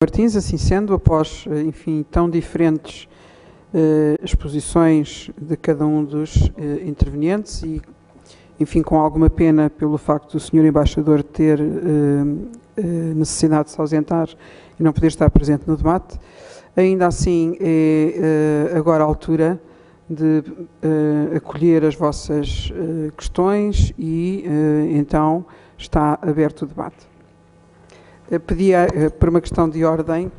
Martins. Assim sendo, após, enfim, tão diferentes exposições de cada um dos intervenientes e, enfim, com alguma pena pelo facto do Sr. Embaixador ter necessidade de se ausentar e não poder estar presente no debate, ainda assim é agora a altura de acolher as vossas questões e então está aberto o debate. Pedia, por uma questão de ordem,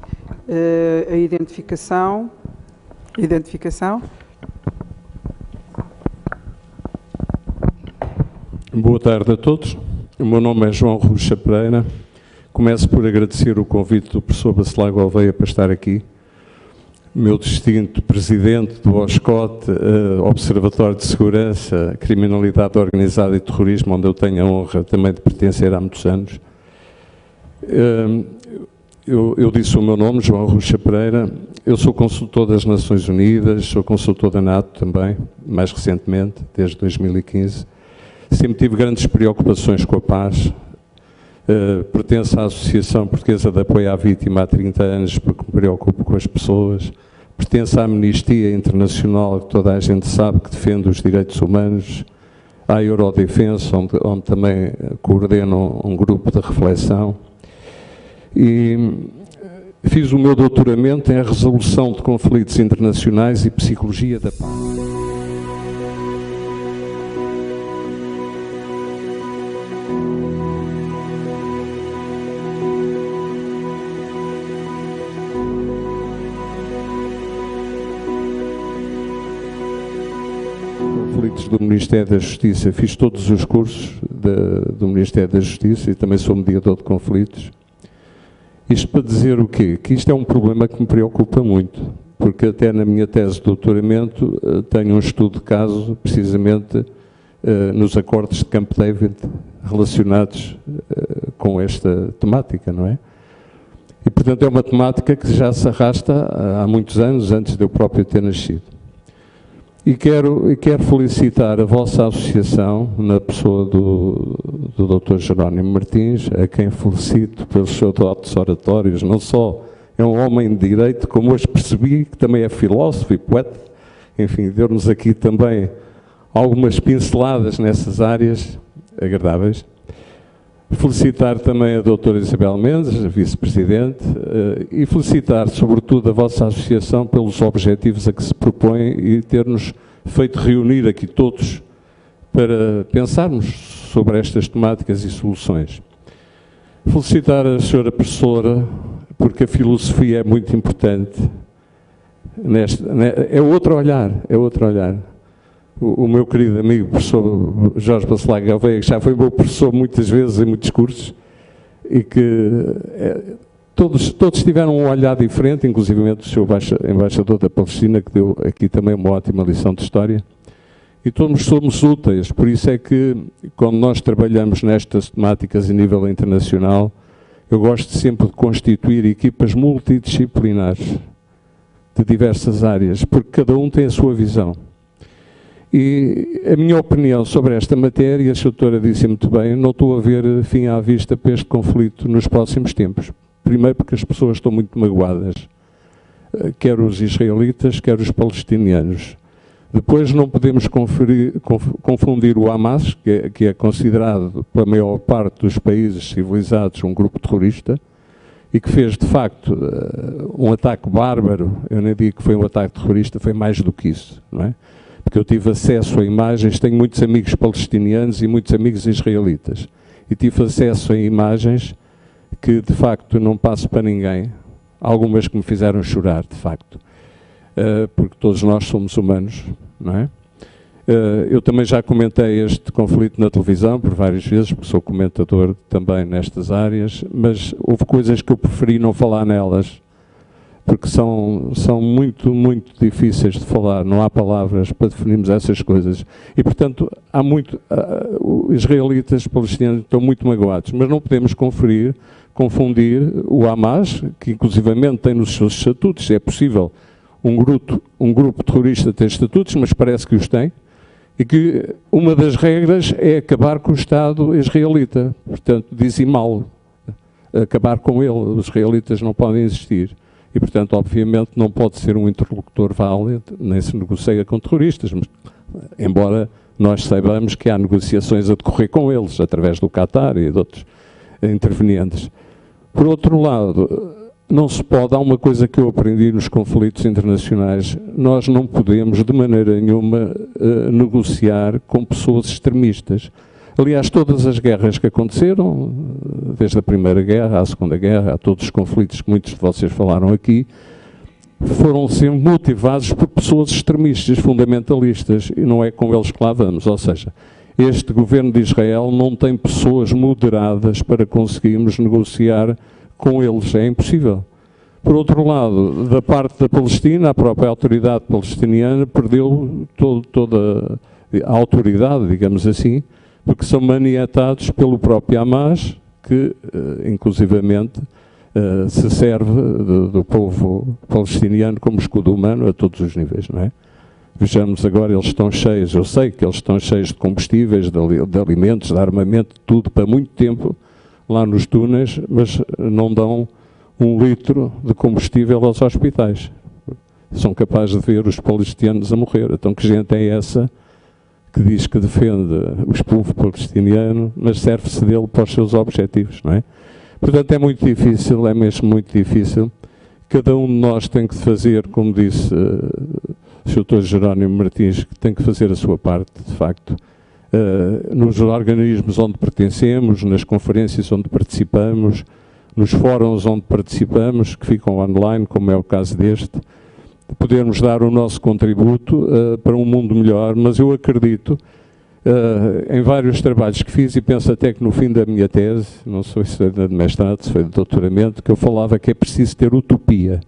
a identificação. Boa tarde a todos. O meu nome é João Ruxa Pereira. Começo por agradecer o convite do professor Bacelar Gouveia para estar aqui. Meu distinto presidente do OSCOT, Observatório de Segurança, Criminalidade Organizada e Terrorismo, onde eu tenho a honra também de pertencer há muitos anos. Eu disse o meu nome, João Ruxa Pereira. Eu sou consultor das Nações Unidas, sou consultor da NATO também, mais recentemente, desde 2015. Sempre tive grandes preocupações com a paz. Pertenço à Associação Portuguesa de Apoio à Vítima há 30 anos, porque me preocupo com as pessoas. Pertenço à Amnistia Internacional, que toda a gente sabe que defende os direitos humanos. À Eurodefensa, onde também coordeno um grupo de reflexão. E fiz o meu doutoramento em resolução de conflitos internacionais e psicologia da paz. Conflitos do Ministério da Justiça. Fiz todos os cursos do Ministério da Justiça e também sou mediador de conflitos. Isto para dizer o quê? Que isto é um problema que me preocupa muito, porque até na minha tese de doutoramento tenho um estudo de caso, precisamente nos acordos de Camp David, relacionados com esta temática, não é? E, portanto, é uma temática que já se arrasta há muitos anos, antes de eu próprio ter nascido. E quero felicitar a vossa associação, na pessoa do Dr. Jerónimo Martins, a quem felicito pelos seus dotes oratórios. Não só é um homem de direito, como hoje percebi que também é filósofo e poeta. Enfim, deu-nos aqui também algumas pinceladas nessas áreas agradáveis. Felicitar também a doutora Isabel Mendes, a vice-presidente, e felicitar, sobretudo, a vossa associação pelos objetivos a que se propõe e ter-nos feito reunir aqui todos para pensarmos sobre estas temáticas e soluções. Felicitar a senhora professora, porque a filosofia é muito importante. É outro olhar, é outro olhar. O meu querido amigo, professor Jorge Bacelar Gouveia, que já foi meu professor muitas vezes em muitos cursos, e que todos tiveram um olhar diferente, inclusive o seu embaixador da Palestina, que deu aqui também uma ótima lição de história. E todos somos úteis, por isso é que, quando nós trabalhamos nestas temáticas a nível internacional, eu gosto sempre de constituir equipas multidisciplinares de diversas áreas, porque cada um tem a sua visão. E a minha opinião sobre esta matéria, a doutora disse muito bem, não estou a ver fim à vista para este conflito nos próximos tempos. Primeiro porque as pessoas estão muito magoadas, quer os israelitas, quer os palestinianos. Depois não podemos confundir o Hamas, que é considerado pela maior parte dos países civilizados um grupo terrorista, e que fez, de facto, um ataque bárbaro. Eu nem digo que foi um ataque terrorista, foi mais do que isso, não é? Porque eu tive acesso a imagens, tenho muitos amigos palestinianos e muitos amigos israelitas, e tive acesso a imagens que, de facto, não passo para ninguém, algumas que me fizeram chorar, de facto, porque todos nós somos humanos, não é? Eu também já comentei este conflito na televisão por várias vezes, porque sou comentador também nestas áreas, mas houve coisas que eu preferi não falar nelas, porque são muito, muito difíceis de falar, não há palavras para definirmos essas coisas. E, portanto, os israelitas, os palestinianos estão muito magoados, mas não podemos confundir o Hamas, que inclusivamente tem nos seus estatutos, é possível um grupo terrorista ter estatutos, mas parece que os tem, e que uma das regras é acabar com o Estado israelita, portanto, dizimá-lo. acabar com ele. Os israelitas não podem existir. E, portanto, obviamente, não pode ser um interlocutor válido, nem se negocia com terroristas, mas, embora nós saibamos que há negociações a decorrer com eles, através do Qatar e de outros intervenientes. Por outro lado, não se pode, há uma coisa que eu aprendi nos conflitos internacionais, nós não podemos, de maneira nenhuma, negociar com pessoas extremistas. Aliás, todas as guerras que aconteceram, desde a Primeira Guerra à Segunda Guerra, a todos os conflitos que muitos de vocês falaram aqui, foram sempre motivados por pessoas extremistas, fundamentalistas, e não é com eles que lá vamos. Ou seja, este governo de Israel não tem pessoas moderadas para conseguirmos negociar com eles, é impossível. Por outro lado, da parte da Palestina, a própria autoridade palestiniana perdeu toda a autoridade, digamos assim, porque são maniatados pelo próprio Hamas, que, inclusivamente, se serve do povo palestiniano como escudo humano a todos os níveis, não é? Vejamos agora, eles estão cheios, eu sei que eles estão cheios de combustíveis, de alimentos, de armamento, de tudo, para muito tempo, lá nos túneis, mas não dão 1 litro de combustível aos hospitais. São capazes de ver os palestinianos a morrer. Então, que gente é essa que diz que defende o povo palestiniano, mas serve-se dele para os seus objetivos, não é? Portanto, é muito difícil, é mesmo muito difícil. Cada um de nós tem que fazer, como disse o Dr. Jerónimo Martins, que tem que fazer a sua parte, de facto, nos organismos onde pertencemos, nas conferências onde participamos, nos fóruns onde participamos, que ficam online, como é o caso deste, podermos dar o nosso contributo para um mundo melhor, mas eu acredito, em vários trabalhos que fiz, e penso até que no fim da minha tese, não sei se foi de mestrado, se foi de doutoramento, que eu falava que é preciso ter utopia,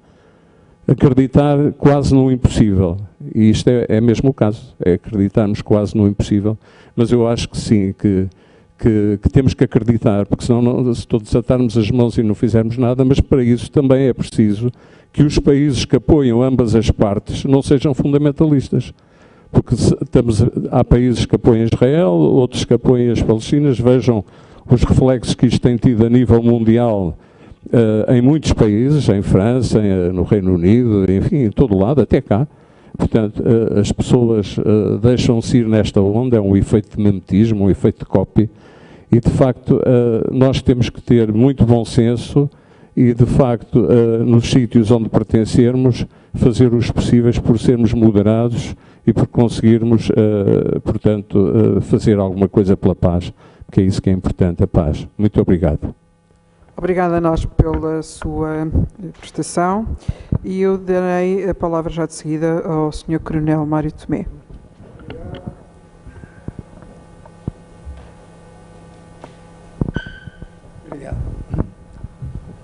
acreditar quase no impossível, e isto é mesmo o caso, é acreditarmos quase no impossível, mas eu acho que sim, que temos que acreditar, porque senão se todos atarmos as mãos e não fizermos nada, mas para isso também é preciso que os países que apoiam ambas as partes não sejam fundamentalistas. Porque há países que apoiam Israel, outros que apoiam as Palestinas. Vejam os reflexos que isto tem tido a nível mundial em muitos países, em França, no Reino Unido, enfim, em todo lado, até cá. Portanto, as pessoas deixam-se ir nesta onda, é um efeito de mimetismo, um efeito de cópia, e de facto nós temos que ter muito bom senso e de facto nos sítios onde pertencermos fazer os possíveis por sermos moderados e por conseguirmos, portanto, fazer alguma coisa pela paz, porque é isso que é importante, a paz. Muito obrigado. Obrigada a nós pela sua prestação e eu darei a palavra já de seguida ao Sr. Coronel Mário Tomé. Obrigado.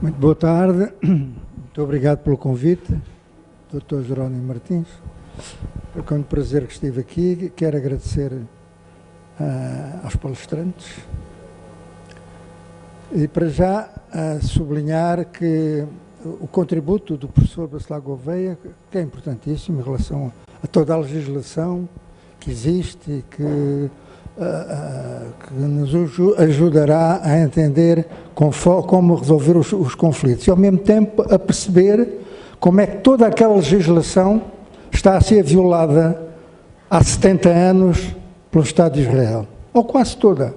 Muito boa tarde, muito obrigado pelo convite, Dr. Jerónimo Martins. Foi com muito prazer que estive aqui. Quero agradecer aos palestrantes e para já sublinhar que o contributo do professor Bacelar Gouveia, que é importantíssimo em relação a toda a legislação que existe e que nos ajudará a entender como resolver os conflitos e ao mesmo tempo a perceber como é que toda aquela legislação está a ser violada há 70 anos pelo Estado de Israel, ou quase toda,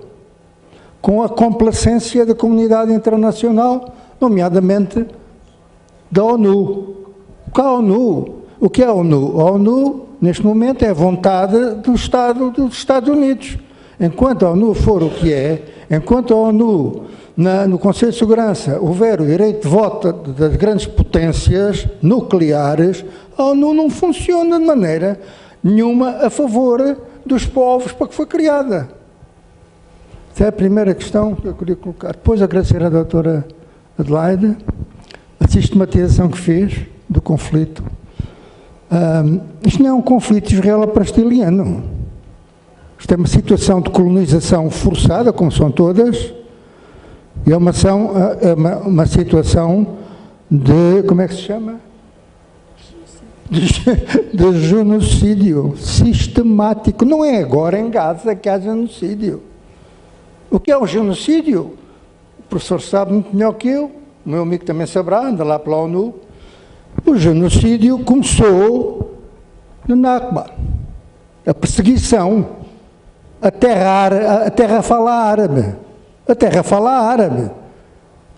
com a complacência da comunidade internacional, nomeadamente da ONU. O que é a ONU? A ONU, neste momento, é a vontade do Estado dos Estados Unidos. Enquanto a ONU for o que é, enquanto a ONU, no Conselho de Segurança, houver o direito de voto das grandes potências nucleares, a ONU não funciona de maneira nenhuma a favor dos povos para que foi criada. Essa é a primeira questão que eu queria colocar. Depois agradecer à doutora Adelaide a sistematização que fez do conflito. Isto não é um conflito israelo-palestiniano. Isto é uma situação de colonização forçada, como são todas, e é uma situação de, como é que se chama? De genocídio sistemático. Não é agora em Gaza que há genocídio. O que é um genocídio? professor sabe muito melhor que eu, o meu amigo também saberá, anda lá pela ONU, o genocídio começou no Nakba. A perseguição, a terra fala árabe. A terra fala árabe.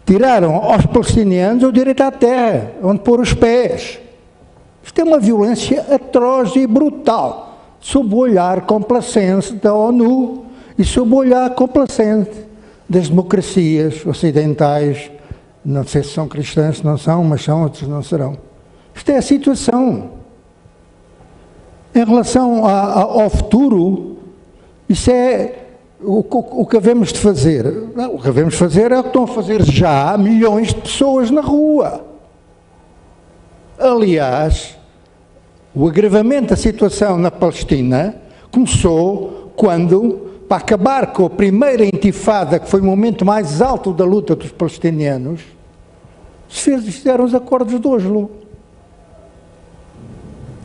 Tiraram aos palestinianos o direito à terra, onde pôr os pés. Isto é uma violência atroz e brutal, sob o olhar complacente da ONU e sob o olhar complacente das democracias ocidentais. Não sei se são cristãs, se não são, mas são, outros não serão. Isto é a situação. Em relação ao futuro, isso é o que havemos de fazer. O que havemos de fazer é o que estão a fazer já milhões de pessoas na rua. Aliás, o agravamento da situação na Palestina começou quando, para acabar com a primeira intifada, que foi o momento mais alto da luta dos palestinianos, se fizeram os acordos de Oslo,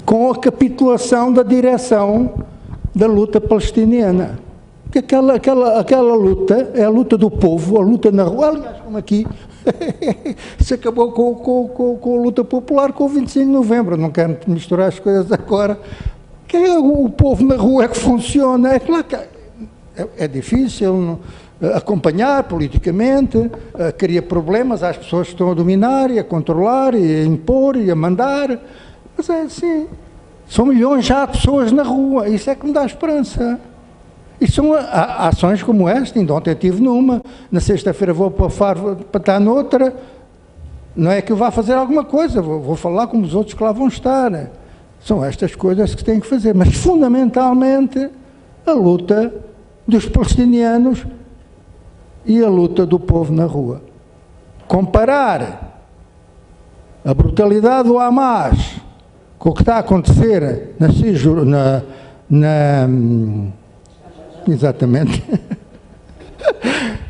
com a capitulação da direção da luta palestiniana. Porque aquela luta é a luta do povo, a luta na rua. Aliás, como aqui, se acabou com a luta popular com o 25 de novembro. Não quero misturar as coisas agora. Que é o povo na rua é que funciona. É claro que é difícil acompanhar politicamente, cria problemas às pessoas que estão a dominar e a controlar e a impor e a mandar. Mas é assim. São milhões já de pessoas na rua. Isso é que me dá esperança. E são ações como esta, ainda ontem estive numa, na sexta-feira vou para o Faro para estar noutra, não é que eu vá fazer alguma coisa, vou falar como os outros que lá vão estar. São estas coisas que se têm que fazer, mas fundamentalmente a luta dos palestinianos e a luta do povo na rua. Comparar a brutalidade do Hamas com o que está a acontecer exatamente,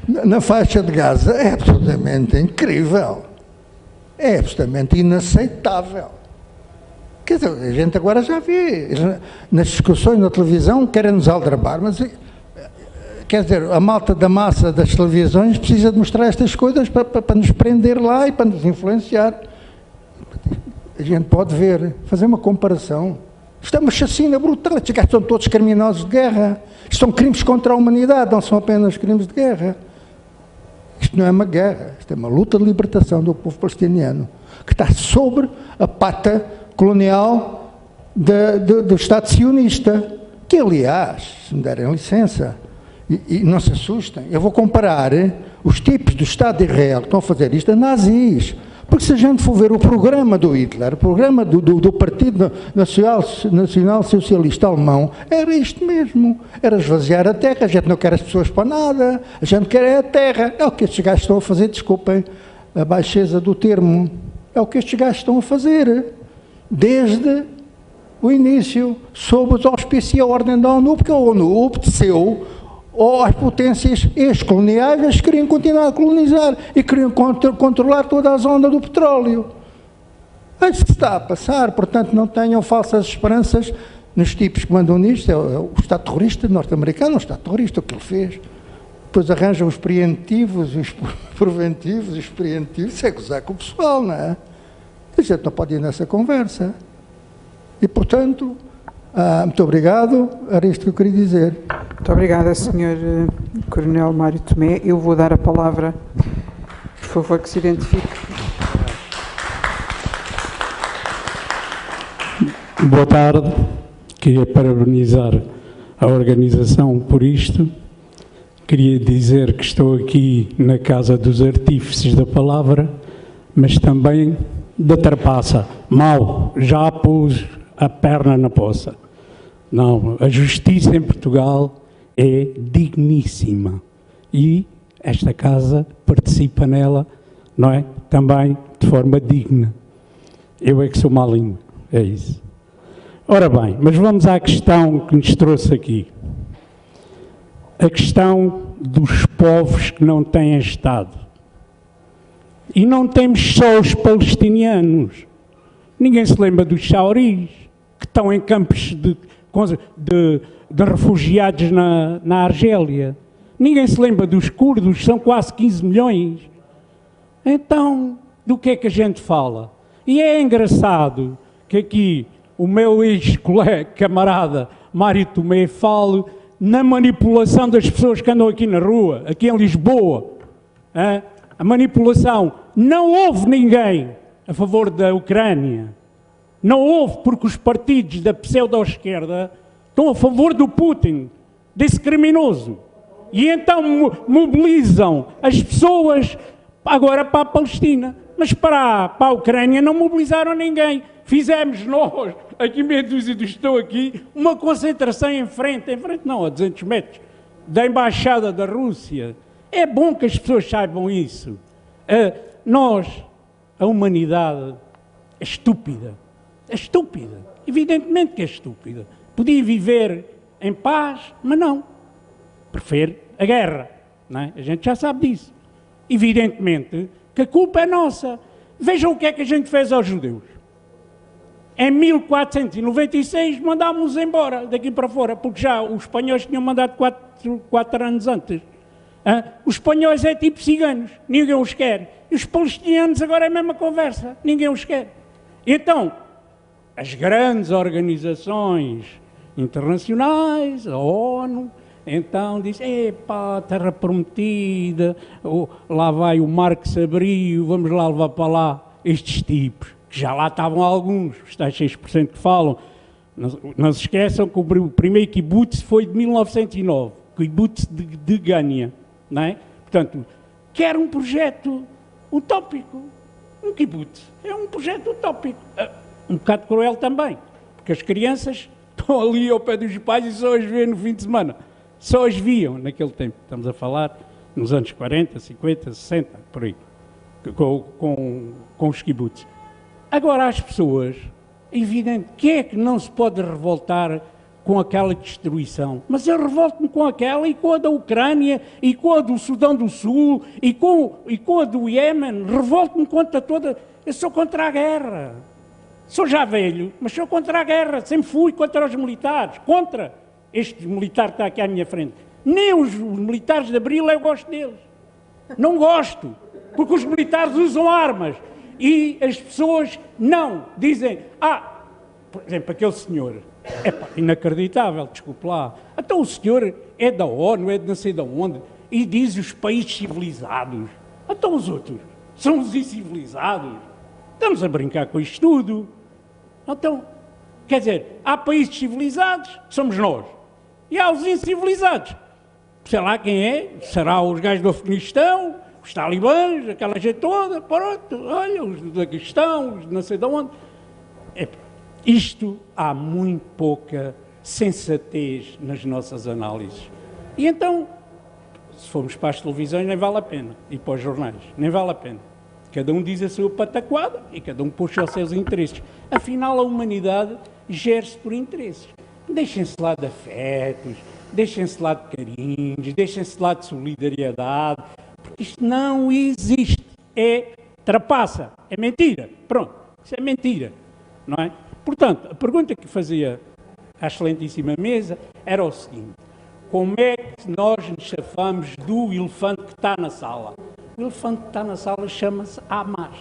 na faixa de Gaza, é absolutamente incrível, é absolutamente inaceitável. Quer dizer, a gente agora já vê, nas discussões na televisão, querem nos aldrabar, mas, quer dizer, a malta da massa das televisões precisa de mostrar estas coisas para nos prender lá e para nos influenciar. A gente pode ver, fazer uma comparação. Isto é uma chacina brutal, estes gajos são todos criminosos de guerra. Isto são crimes contra a humanidade, não são apenas crimes de guerra. Isto não é uma guerra, isto é uma luta de libertação do povo palestiniano, que está sobre a pata colonial do Estado sionista, que aliás, se me derem licença, e não se assustem, eu vou comparar os tipos do Estado de Israel que estão a fazer isto a nazis. Porque se a gente for ver o programa do Hitler, o programa do Partido Nacional Socialista Alemão, era isto mesmo, era esvaziar a terra, a gente não quer as pessoas para nada, a gente quer a terra. É o que estes gajos estão a fazer, desculpem a baixeza do termo, é o que estes gajos estão a fazer, desde o início, sob os auspícios e a ordem da ONU, porque a ONU obedeceu ou as potências ex-coloniais que queriam continuar a colonizar e queriam controlar toda a zona do petróleo. É isso que está a passar, portanto não tenham falsas esperanças nos tipos que mandam nisto. É o Estado terrorista norte-americano, o Estado terrorista, o que ele fez. Depois arranjam os preventivos, os preventivos, os preventivos, isso é gozar com o pessoal, não é? A gente não pode ir nessa conversa. E, portanto, muito obrigado, era isto que eu queria dizer. Muito obrigada, Sr. Coronel Mário Tomé. Eu vou dar a palavra, por favor, que se identifique. Boa tarde, queria parabenizar a organização por isto. Queria dizer que estou aqui na Casa dos Artífices da Palavra, mas também da trapaça. Mal, já pus a perna na poça. Não, a justiça em Portugal é digníssima e esta casa participa nela, não é? Também de forma digna. Eu é que sou má língua, é isso. Ora bem, mas vamos à questão que nos trouxe aqui. A questão dos povos que não têm Estado. E não temos só os palestinianos. Ninguém se lembra dos chaoris, que estão em campos de refugiados na Argélia. Ninguém se lembra dos curdos, são quase 15 milhões. Então, do que é que a gente fala? E é engraçado que aqui o meu ex-colega, camarada Mário Tomé, fale na manipulação das pessoas que andam aqui na rua, aqui em Lisboa. A manipulação. Não houve ninguém a favor da Ucrânia. Não houve, porque os partidos da pseudo-esquerda estão a favor do Putin, desse criminoso. E então mobilizam as pessoas agora para a Palestina. Mas para a Ucrânia não mobilizaram ninguém. Fizemos nós, aqui meia dúzia dos que estão aqui, uma concentração em frente não, a 200 metros, da Embaixada da Rússia. É bom que as pessoas saibam isso. A humanidade é estúpida. É estúpida. Evidentemente que é estúpida. Podia viver em paz, mas não. Prefere a guerra. Não é? A gente já sabe disso. Evidentemente que a culpa é nossa. Vejam o que é que a gente fez aos judeus. Em 1496 mandámos-los embora daqui para fora, porque já os espanhóis tinham mandado 4 anos antes. Os espanhóis é tipo ciganos, ninguém os quer. E os palestinianos agora é a mesma conversa, ninguém os quer. Então, as grandes organizações internacionais, a ONU, então diz, epá, terra prometida, lá vai o mar que se abriu, vamos lá levar para lá estes tipos, que já lá estavam alguns, os tais 6% que falam. Não se esqueçam que o primeiro kibbutz foi de 1909, o kibbutz de Gânia, não é? Portanto, quer um projeto utópico, um kibbutz, é um projeto utópico, um bocado cruel também, porque as crianças estão ali ao pé dos pais e só as vêem no fim de semana. Só as viam naquele tempo. Estamos a falar nos anos 40, 50, 60, por aí, com os kibbutz. Agora, as pessoas, é evidente, quem é que não se pode revoltar com aquela destruição? Mas eu revolto-me com aquela e com a da Ucrânia, e com a do Sudão do Sul, e com a do Iémen. Revolto-me contra toda... Eu sou contra a guerra. Sou já velho, mas sou contra a guerra. Sempre fui contra os militares. Contra este militar que está aqui à minha frente. Nem os militares de Abril eu gosto deles. Não gosto. Porque os militares usam armas. E as pessoas não. Dizem, por exemplo, aquele senhor, inacreditável, desculpe lá. Então o senhor é da ONU, é de não sei de onde, e diz os países civilizados. Então os outros são os incivilizados. Estamos a brincar com isto tudo. Então, quer dizer, há países civilizados, que somos nós. E há os incivilizados. Sei lá quem é, será os gajos do Afeganistão, os talibãs, aquela gente toda, pronto, olha, os da questão, os de não sei de onde. Isto há muito pouca sensatez nas nossas análises. E então, se formos para as televisões, nem vale a pena. E para os jornais, nem vale a pena. Cada um diz a sua pataquada e cada um puxa os seus interesses. Afinal, a humanidade gera-se por interesses. Deixem-se lá de afetos, deixem-se lá de carinhos, deixem-se lá de solidariedade, porque isto não existe. É trapaça, é mentira. Pronto, isso é mentira, não é? Portanto, a pergunta que fazia à excelentíssima mesa era o seguinte: como é que nós nos chafamos do elefante que está na sala? O elefante que está na sala chama-se Hamas,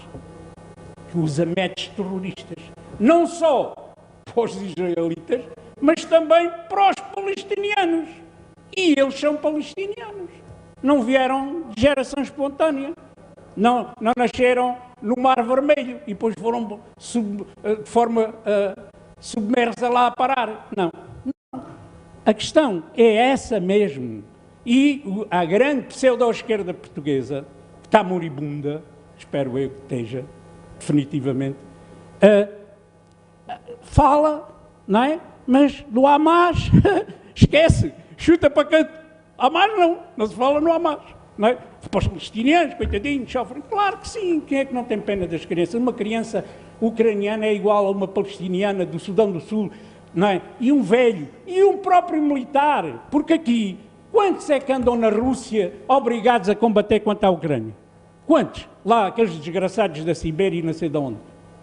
que usa métodos terroristas, não só para os israelitas, mas também para os palestinianos. E eles são palestinianos. Não vieram de geração espontânea. Não nasceram no Mar Vermelho e depois foram de forma submersa lá a parar. Não. A questão é essa mesmo. E a grande pseudo-esquerda portuguesa, que está moribunda, espero eu que esteja, definitivamente, fala, não é? Mas do Hamas, esquece, chuta para canto. Hamas não se fala no Hamas. Não é? Para os palestinianos, coitadinhos, sofrem. Claro que sim, quem é que não tem pena das crianças? Uma criança ucraniana é igual a uma palestiniana do Sudão do Sul, não é? E um velho, e um próprio militar, porque aqui, quantos é que andam na Rússia obrigados a combater contra a Ucrânia? Quantos? Lá, aqueles desgraçados da Sibéria e não sei de onde.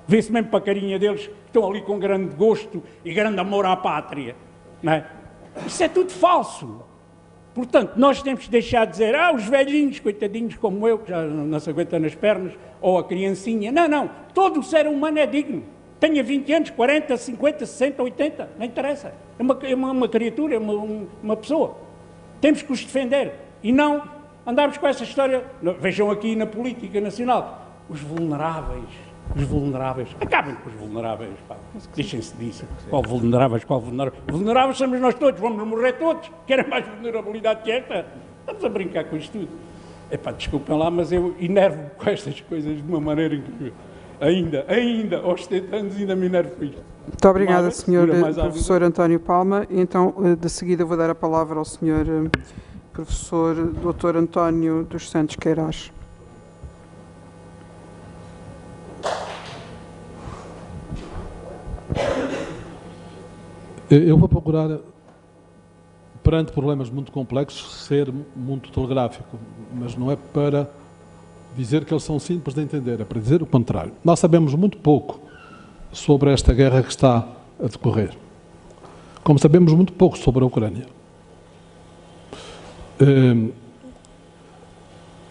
Vê-se mesmo para a carinha deles, que estão ali com grande gosto e grande amor à pátria, não é? Isso é tudo falso. Portanto, nós temos que deixar de dizer, os velhinhos, coitadinhos como eu, que já não se aguenta nas pernas, ou a criancinha. Não, não. Todo ser humano é digno. Tenha 20 anos, 40, 50, 60, 80, não interessa. É uma criatura, é uma pessoa. Temos que os defender e não andarmos com essa história. Vejam aqui na política nacional, os vulneráveis. Acabem com os vulneráveis, pá. Deixem-se disso. Qual vulneráveis? Vulneráveis somos nós todos, vamos morrer todos. Querem mais vulnerabilidade que esta? Estamos a brincar com isto tudo. Epá, desculpem lá, mas eu enervo com estas coisas de uma maneira incrível. Ainda, aos 70 anos, ainda me enervo com isto. Muito obrigada, Sr. Professor António Palma. Então, de seguida, vou dar a palavra ao Sr. Professor Dr. António dos Santos Queiroz. Eu vou procurar, perante problemas muito complexos, ser muito telegráfico, mas não é para dizer que eles são simples de entender, é para dizer o contrário. Nós sabemos muito pouco sobre esta guerra que está a decorrer, como sabemos muito pouco sobre a Ucrânia.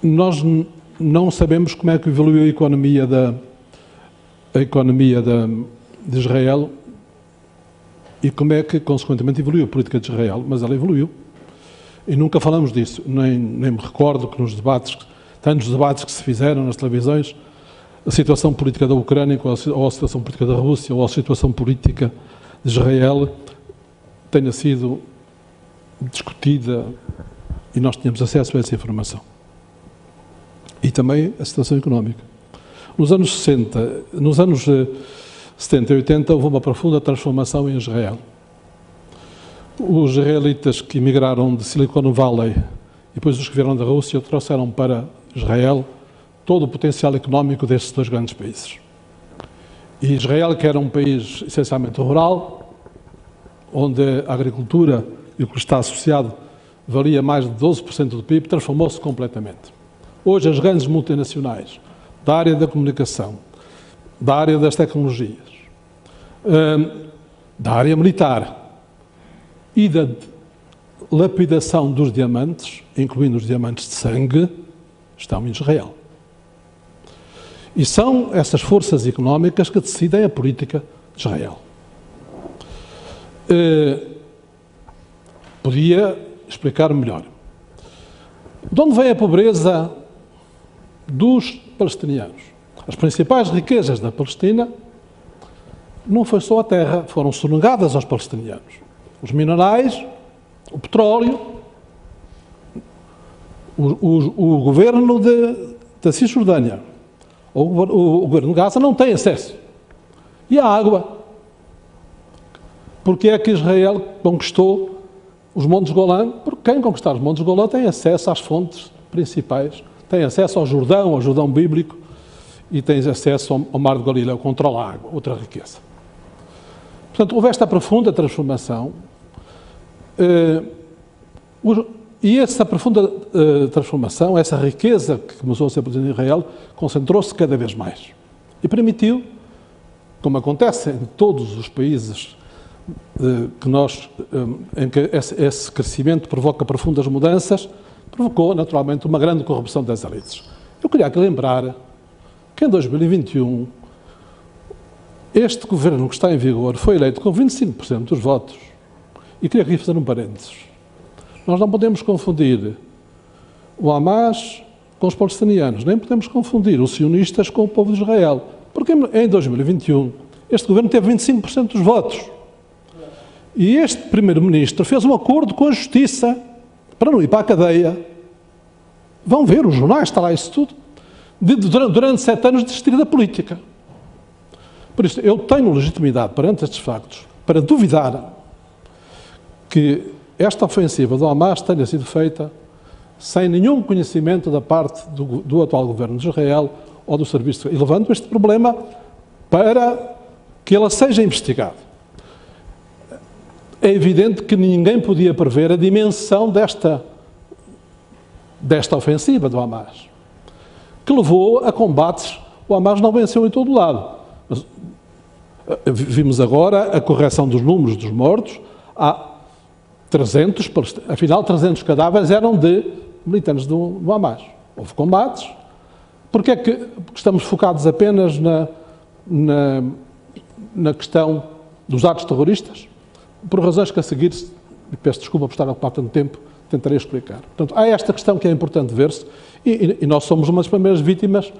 Nós não sabemos como é que evoluiu a economia de Israel e como é que, consequentemente, evoluiu a política de Israel, mas ela evoluiu. E nunca falamos disso, nem me recordo que nos debates, tantos debates que se fizeram nas televisões, a situação política da Ucrânia, ou a situação política da Rússia, ou a situação política de Israel, tenha sido discutida e nós tínhamos acesso a essa informação. E também a situação económica. Nos anos 70 e 80 houve uma profunda transformação em Israel. Os israelitas que emigraram de Silicon Valley e depois os que vieram da Rússia trouxeram para Israel todo o potencial económico destes dois grandes países. E Israel, que era um país essencialmente rural, onde a agricultura e o que está associado valia mais de 12% do PIB, transformou-se completamente. Hoje as grandes multinacionais da área da comunicação, da área das tecnologias, da área militar e da lapidação dos diamantes, incluindo os diamantes de sangue, estão em Israel. E são essas forças económicas que decidem a política de Israel. Podia explicar melhor. De onde vem a pobreza dos palestinianos? As principais riquezas da Palestina não foi só a terra, foram sonegadas aos palestinianos. Os minerais, o petróleo, o governo da Cisjordânia, o governo de Gaza não tem acesso. E a água. Porque é que Israel conquistou os Montes Golã? Porque quem conquistar os Montes Golã tem acesso às fontes principais, tem acesso ao Jordão bíblico, e tem acesso ao Mar de Galileu, controla a água, outra riqueza. Portanto, houve esta profunda transformação, e essa profunda transformação, essa riqueza que começou a ser produzida em Israel, concentrou-se cada vez mais. E permitiu, como acontece em todos os países em que esse crescimento provoca profundas mudanças, provocou, naturalmente, uma grande corrupção das elites. Eu queria aqui lembrar que em 2021 este governo que está em vigor foi eleito com 25% dos votos. E queria aqui fazer um parênteses. Nós não podemos confundir o Hamas com os palestinianos, nem podemos confundir os sionistas com o povo de Israel, porque em 2021 este governo teve 25% dos votos. E este primeiro-ministro fez um acordo com a justiça para não ir para a cadeia. Vão ver, os jornais, está lá isso tudo. Durante 7 anos desistir da política. Por isso, eu tenho legitimidade perante estes factos para duvidar que esta ofensiva do Hamas tenha sido feita sem nenhum conhecimento da parte do atual governo de Israel ou do serviço, e levando este problema para que ele seja investigado. É evidente que ninguém podia prever a dimensão desta ofensiva do Hamas, que levou a combates. O Hamas não venceu em todo lado. Mas, vimos agora a correção dos números dos mortos. afinal 300 cadáveres eram de militantes do Hamas. Houve combates. Porque é que estamos focados apenas na questão dos atos terroristas? Por razões que a seguir, e peço desculpa por estar a ocupar tanto tempo, tentarei explicar. Portanto, há esta questão que é importante ver-se, e nós somos uma das primeiras vítimas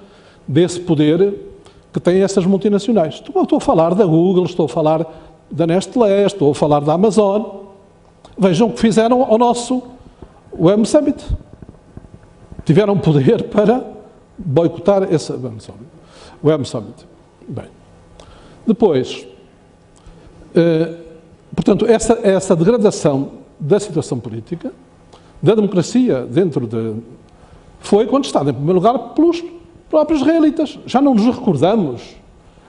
desse poder que têm essas multinacionais. Estou a falar da Google, estou a falar da Nestlé, estou a falar da Amazon. Vejam o que fizeram ao nosso WEM Summit. Tiveram poder para boicotar esse WEM Summit. Bem, depois, portanto, essa degradação da situação política, da democracia foi contestada, em primeiro lugar, pelos próprios israelitas. Já não nos recordamos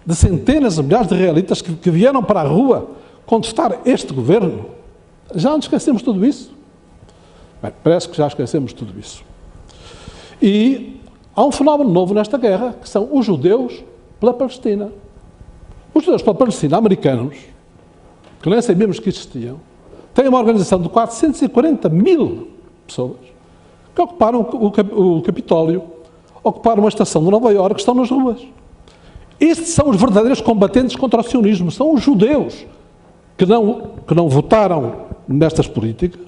de centenas de milhares de israelitas que vieram para a rua contestar este governo? Já nos esquecemos de tudo isso? Bem, parece que já esquecemos de tudo isso. E há um fenómeno novo nesta guerra, que são os judeus pela Palestina. Os judeus pela Palestina, americanos, que nem sabíamos que existiam, têm uma organização de 440 mil pessoas que ocuparam o Capitólio, ocuparam uma estação de Nova Iorque, que estão nas ruas. Estes são os verdadeiros combatentes contra o sionismo, são os judeus que não votaram nestas políticas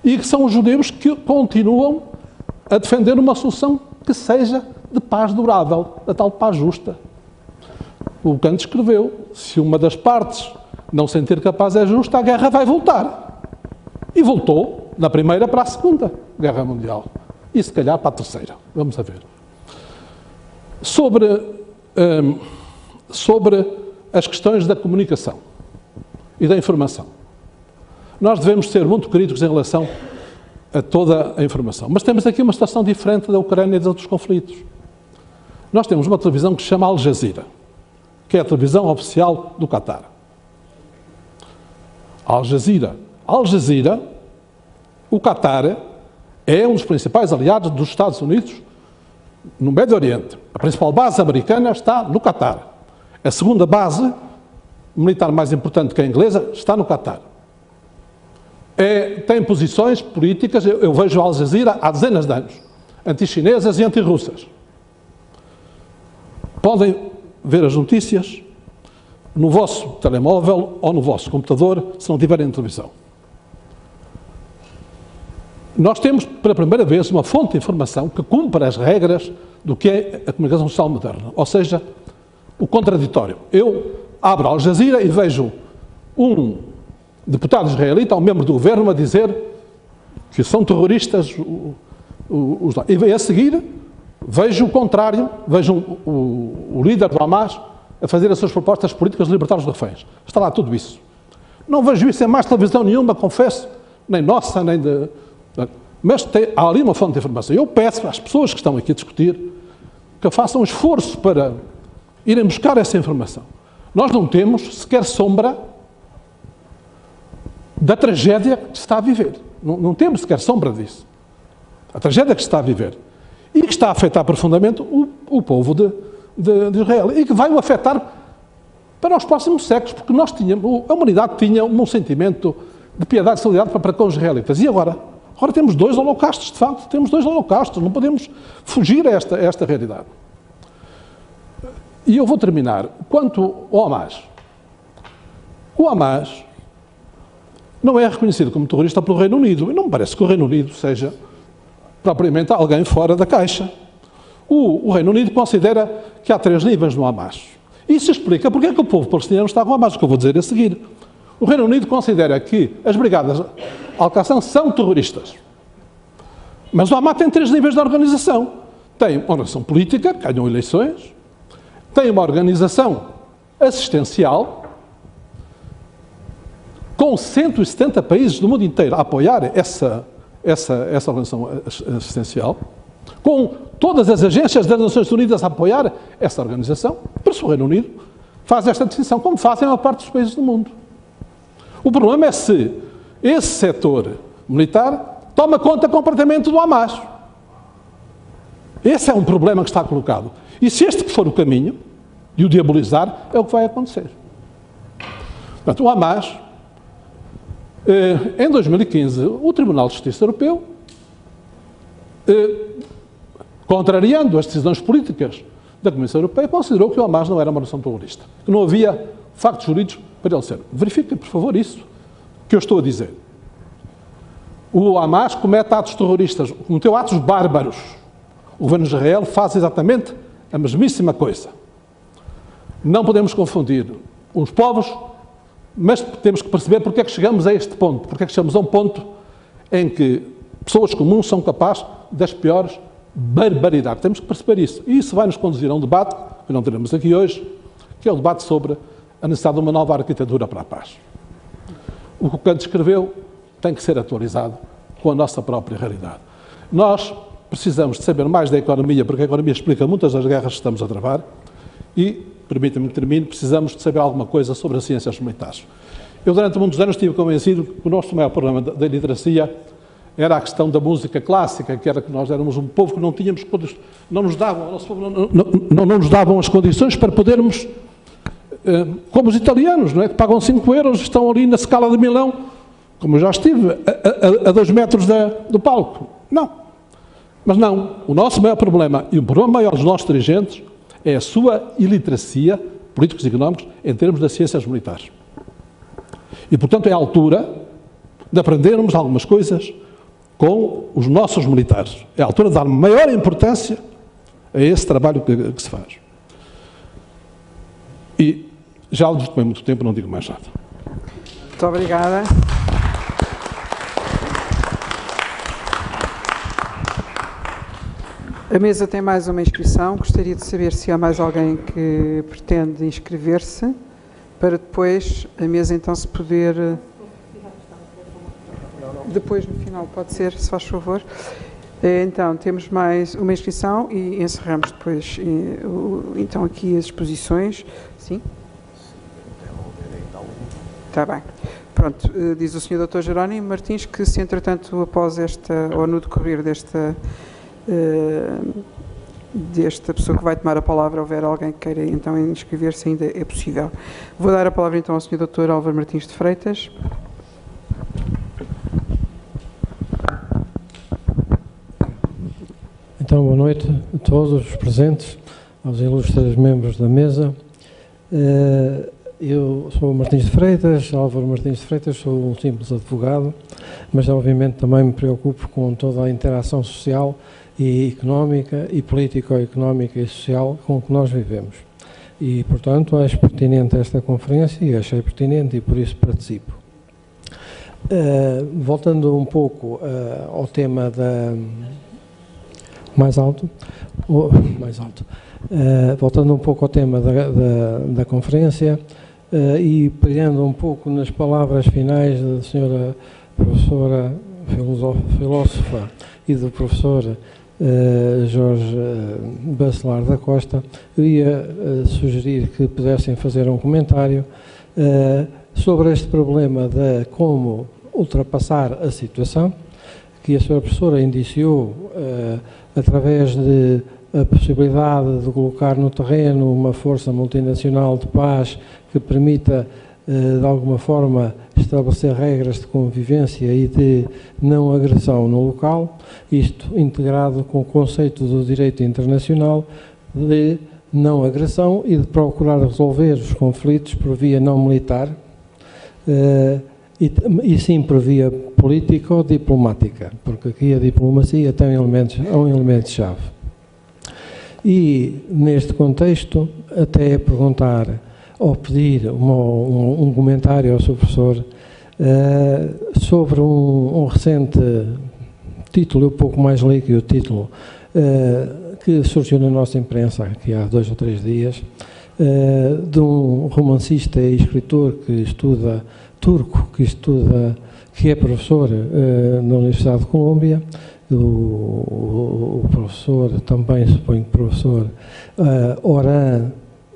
e que são os judeus que continuam a defender uma solução que seja de paz durável, da tal paz justa. O Kant escreveu, se uma das partes não sentir que a paz é justa, a guerra vai voltar. E voltou, na Primeira para a Segunda Guerra Mundial. E se calhar para a Terceira. Vamos a ver. Sobre as questões da comunicação e da informação. Nós devemos ser muito críticos em relação a toda a informação. Mas temos aqui uma situação diferente da Ucrânia e dos outros conflitos. Nós temos uma televisão que se chama Al Jazeera, que é a televisão oficial do Qatar. Al Jazeera, o Qatar é um dos principais aliados dos Estados Unidos no Médio Oriente. A principal base americana está no Qatar. A segunda base militar mais importante, que é a inglesa, está no Qatar. Tem posições políticas, eu vejo a Al Jazeera há dezenas de anos, anti-chinesas e anti-russas. Podem ver as notícias no vosso telemóvel ou no vosso computador, se não tiverem televisão. Nós temos, pela primeira vez, uma fonte de informação que cumpre as regras do que é a comunicação social moderna, ou seja, o contraditório. Eu abro a Al Jazeera e vejo um deputado israelita, um membro do governo, a dizer que são terroristas e a seguir vejo o contrário, vejo o líder do Hamas a fazer as suas propostas políticas de libertar os reféns. Está lá tudo isso. Não vejo isso em mais televisão nenhuma, confesso, nem nossa, nem de... Mas há ali uma fonte de informação. Eu peço às pessoas que estão aqui a discutir que façam um esforço para irem buscar essa informação. Nós não temos sequer sombra da tragédia que se está a viver. Não temos sequer sombra disso. A tragédia que se está a viver. E que está a afetar profundamente o povo de Israel. E que vai o afetar para os próximos séculos, porque a humanidade tinha um sentimento de piedade e solidariedade para com os israelitas. E agora? Agora temos 2 holocaustos, de facto. Temos 2 holocaustos. Não podemos fugir a esta realidade. E eu vou terminar. Quanto ao Hamas. O Hamas não é reconhecido como terrorista pelo Reino Unido. E não me parece que o Reino Unido seja propriamente alguém fora da caixa. O Reino Unido considera que há 3 níveis no Hamas. Isso explica porque é que o povo palestiniano está com o Hamas, o que eu vou dizer a seguir. O Reino Unido considera que as brigadas Al-Qassam são terroristas. Mas o Hamas tem 3 níveis de organização. Tem uma organização política, ganham eleições, tem uma organização assistencial, com 170 países do mundo inteiro a apoiar essa organização assistencial, com todas as agências das Nações Unidas a apoiar essa organização. Por isso o Reino Unido faz esta distinção, como fazem a maior parte dos países do mundo. O problema é se esse setor militar toma conta completamente do Hamas. Esse é um problema que está colocado. E se este for o caminho, de o diabolizar, é o que vai acontecer. Portanto, o Hamas Em 2015, o Tribunal de Justiça Europeu, contrariando as decisões políticas da Comissão Europeia, considerou que o Hamas não era uma organização terrorista, que não havia factos jurídicos para ele ser. Verifiquem, por favor, isso que eu estou a dizer. O Hamas comete atos terroristas, cometeu atos bárbaros. O governo de Israel faz exatamente a mesmíssima coisa. Não podemos confundir os povos, mas temos que perceber porque é que chegamos a este ponto, porque é que chegamos a um ponto em que pessoas comuns são capazes das piores barbaridades. Temos que perceber isso. E isso vai nos conduzir a um debate, que não teremos aqui hoje, que é o debate sobre a necessidade de uma nova arquitetura para a paz. O que o Kant escreveu tem que ser atualizado com a nossa própria realidade. Nós precisamos de saber mais da economia, porque a economia explica muitas das guerras que estamos a travar, e, permitam-me que termine, precisamos de saber alguma coisa sobre as ciências militares. Eu, durante muitos anos, estive convencido que o nosso maior problema da literacia era a questão da música clássica, que era que nós éramos um povo que não tínhamos, não nos davam, o nosso povo não nos davam as condições para podermos, como os italianos, não é? Que pagam 5 euros, estão ali na Scala de Milão, como eu já estive, a 2 metros do palco. Não. Mas não. O nosso maior problema, e o problema maior dos nossos dirigentes, é a sua iliteracia, políticos e económicos, em termos das ciências militares. E, portanto, é a altura de aprendermos algumas coisas com os nossos militares. É a altura de dar maior importância a esse trabalho que se faz. E já lhes tomei muito tempo, não digo mais nada. Muito obrigada. A mesa tem mais uma inscrição. Gostaria de saber se há mais alguém que pretende inscrever-se, para depois a mesa então se poder... Depois, no final, pode ser, se faz favor. Então, temos mais uma inscrição e encerramos depois, então, aqui as exposições. Sim? Está bem. Pronto, diz o Sr. Dr. Jerónimo Martins que, se entretanto, após esta, ou no decorrer desta pessoa que vai tomar a palavra, houver alguém que queira então inscrever-se, ainda é possível. Vou dar a palavra então ao Sr. Dr. Álvaro Martins de Freitas. Então, boa noite a todos os presentes, aos ilustres membros da mesa. Eu sou Martins de Freitas, Álvaro Martins de Freitas, sou um simples advogado, mas obviamente também me preocupo com toda a interação social e económica e político-económica e social com que nós vivemos. E, portanto, acho pertinente esta conferência e achei pertinente e por isso participo. Voltando um pouco ao tema da... Mais alto. Voltando um pouco ao tema da conferência e pegando um pouco nas palavras finais da senhora professora filósofa e do professor Jorge Bacelar da Costa, eu ia sugerir que pudessem fazer um comentário sobre este problema de como ultrapassar a situação que a senhora professora indiciou através de a possibilidade de colocar no terreno uma força multinacional de paz que permita, de alguma forma, estabelecer regras de convivência e de não agressão no local, isto integrado com o conceito do direito internacional de não agressão e de procurar resolver os conflitos por via não militar, e sim por via política ou diplomática, porque aqui a diplomacia tem um elemento-chave. E, neste contexto, até perguntar ou pedir um comentário ao Sr. Professor sobre um recente título, eu pouco mais li que o título, que surgiu na nossa imprensa aqui há 2 ou 3 dias, de um romancista e escritor turco que é professor na Universidade de Colômbia, o professor, também suponho professor Orhan,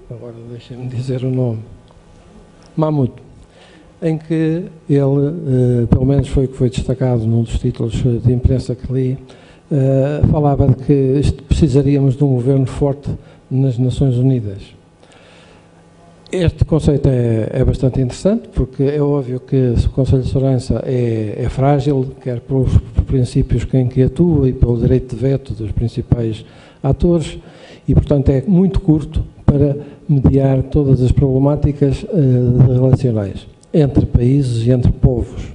agora deixem-me dizer o nome, Mahmoud, em que ele, pelo menos foi o que foi destacado num dos títulos de imprensa que li, falava de que precisaríamos de um governo forte nas Nações Unidas. Este conceito é bastante interessante, porque é óbvio que o Conselho de Segurança é frágil, quer pelos princípios em que atua e pelo direito de veto dos principais atores, e, portanto, é muito curto para mediar todas as problemáticas relacionais entre países e entre povos.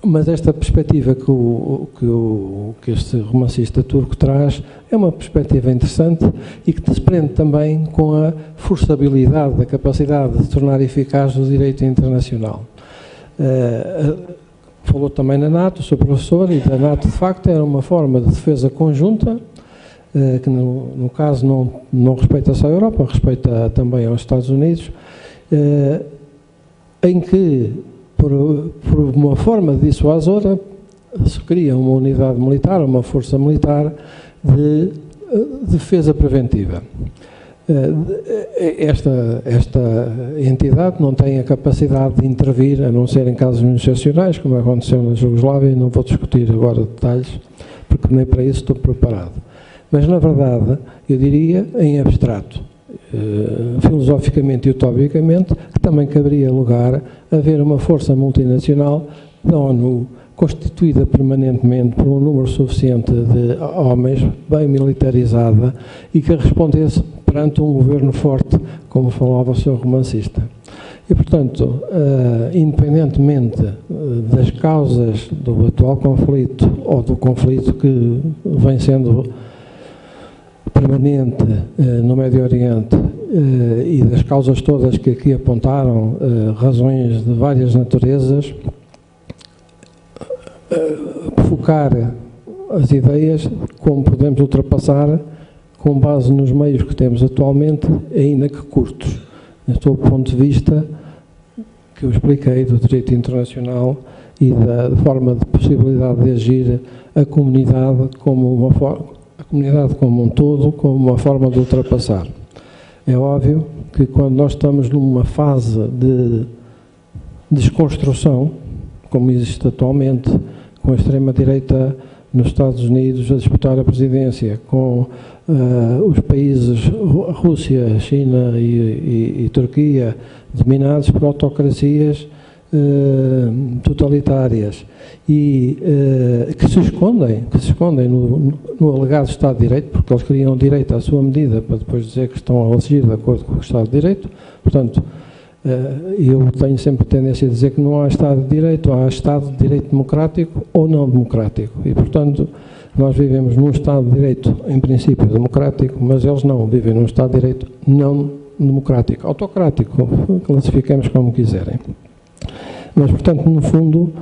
Mas esta perspectiva que este romancista turco traz é uma perspectiva interessante e que se prende também com a forçabilidade, a capacidade de tornar eficaz o direito internacional. Falou também na NATO, o seu professor, e da NATO, de facto, era uma forma de defesa conjunta, que no caso não respeita só a Europa, respeita também aos Estados Unidos, em que, por uma forma dissuasora, se cria uma unidade militar, uma força militar de defesa preventiva. Esta entidade não tem a capacidade de intervir, a não ser em casos excepcionais, como aconteceu na Jugoslávia, e não vou discutir agora detalhes, porque nem para isso estou preparado. Mas, na verdade, eu diria em abstrato, filosoficamente e utopicamente, que também caberia lugar a haver uma força multinacional da ONU, constituída permanentemente por um número suficiente de homens, bem militarizada, e que respondesse perante um governo forte, como falava o seu romancista. E, portanto, independentemente das causas do atual conflito, ou do conflito que vem sendo permanente no Médio Oriente, e das causas todas que aqui apontaram, razões de várias naturezas, focar as ideias como podemos ultrapassar com base nos meios que temos atualmente, ainda que curtos. Neste ponto de vista que eu expliquei do direito internacional e da forma de possibilidade de agir a comunidade como um todo, como uma forma de ultrapassar. É óbvio que quando nós estamos numa fase de desconstrução, como existe atualmente, com a extrema-direita nos Estados Unidos a disputar a presidência, com os países Rússia, China e Turquia dominados por autocracias totalitárias e que se escondem no alegado Estado de Direito, porque eles criam direito à sua medida para depois dizer que estão a agir de acordo com o Estado de Direito. Portanto, eu tenho sempre tendência a dizer que não há Estado de Direito, há Estado de Direito democrático ou não democrático. E, portanto, nós vivemos num Estado de Direito, em princípio, democrático, mas eles não vivem num Estado de Direito não democrático, autocrático, classifiquemos como quiserem. Mas, portanto, no fundo,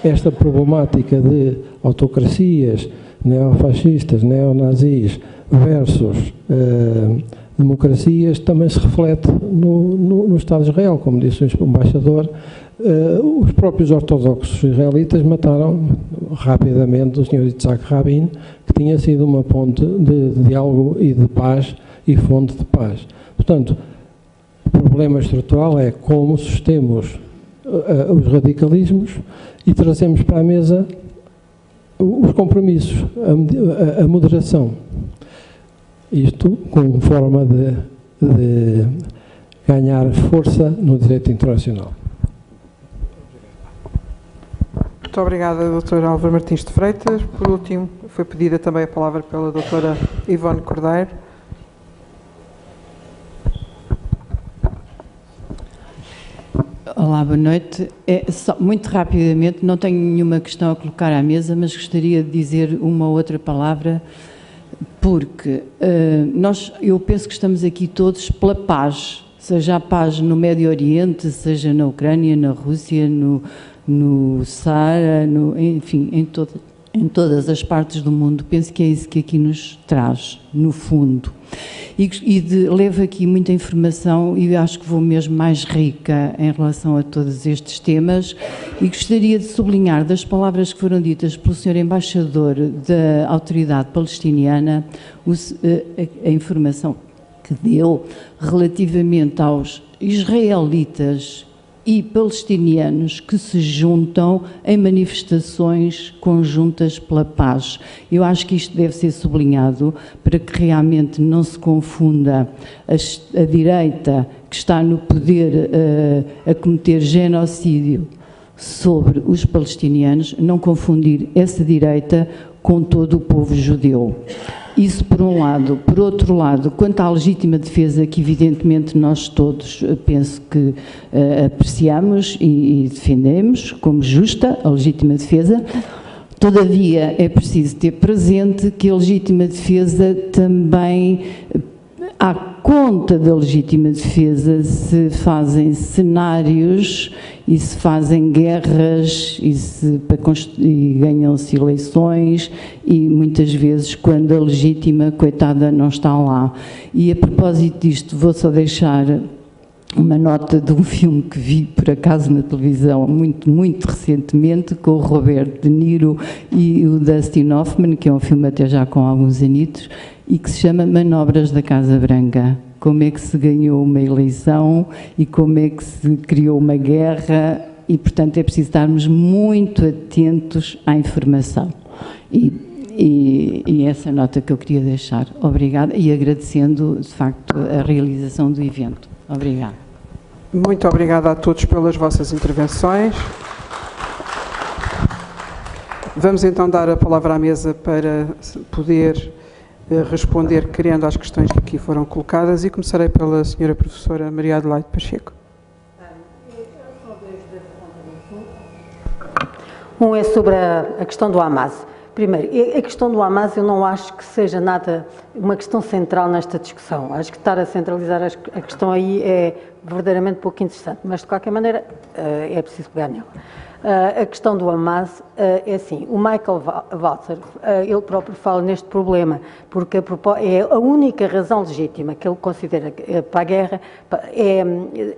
esta problemática de autocracias, neofascistas, neonazis versus democracias também se reflete no Estado de Israel, como disse o embaixador. Os próprios ortodoxos israelitas mataram rapidamente o Sr. Yitzhak Rabin, que tinha sido uma ponte de diálogo e de paz e fonte de paz. Portanto, o problema estrutural é como sustemos os radicalismos e trazemos para a mesa os compromissos, a moderação. Isto com forma de ganhar força no direito internacional. Muito obrigada, Dr. Álvaro Martins de Freitas. Por último, foi pedida também a palavra pela Dra. Ivone Cordeiro. Olá, boa noite. Muito rapidamente, não tenho nenhuma questão a colocar à mesa, mas gostaria de dizer uma outra palavra, porque eu penso que estamos aqui todos pela paz, seja a paz no Médio Oriente, seja na Ucrânia, na Rússia, no Saara, enfim, em todas as partes do mundo. Penso que é isso que aqui nos traz, no fundo. Levo aqui muita informação e acho que vou mesmo mais rica em relação a todos estes temas, e gostaria de sublinhar das palavras que foram ditas pelo Sr. Embaixador da Autoridade Palestiniana, a informação que deu relativamente aos israelitas e palestinianos que se juntam em manifestações conjuntas pela paz. Eu acho que isto deve ser sublinhado para que realmente não se confunda a direita que está no poder a cometer genocídio sobre os palestinianos, não confundir essa direita com todo o povo judeu. Isso por um lado. Por outro lado, quanto à legítima defesa, que evidentemente nós todos penso que apreciamos e defendemos como justa a legítima defesa, todavia é preciso ter presente que a legítima defesa também, à conta da legítima defesa, se fazem cenários e se fazem guerras e ganham-se eleições e muitas vezes quando a legítima, coitada, não está lá. E a propósito disto, vou só deixar uma nota de um filme que vi, por acaso, na televisão, muito recentemente, com o Robert De Niro e o Dustin Hoffman, que é um filme até já com alguns anitos, e que se chama Manobras da Casa Branca. Como é que se ganhou uma eleição e como é que se criou uma guerra e, portanto, é preciso estarmos muito atentos à informação. E essa nota que eu queria deixar. Obrigada e agradecendo, de facto, a realização do evento. Obrigada. Muito obrigada a todos pelas vossas intervenções. Vamos então dar a palavra à mesa para poder responder, querendo, às questões que aqui foram colocadas, e começarei pela senhora professora Maria Adelaide Pacheco. Um é sobre a questão do Hamas. Primeiro, a questão do Hamas eu não acho que seja nada uma questão central nesta discussão. Acho que estar a centralizar a questão aí é verdadeiramente pouco interessante, mas de qualquer maneira é preciso pegar nela. A questão do Hamas é assim, o Michael Walzer, ele próprio fala neste problema, porque é a única razão legítima que ele considera para a guerra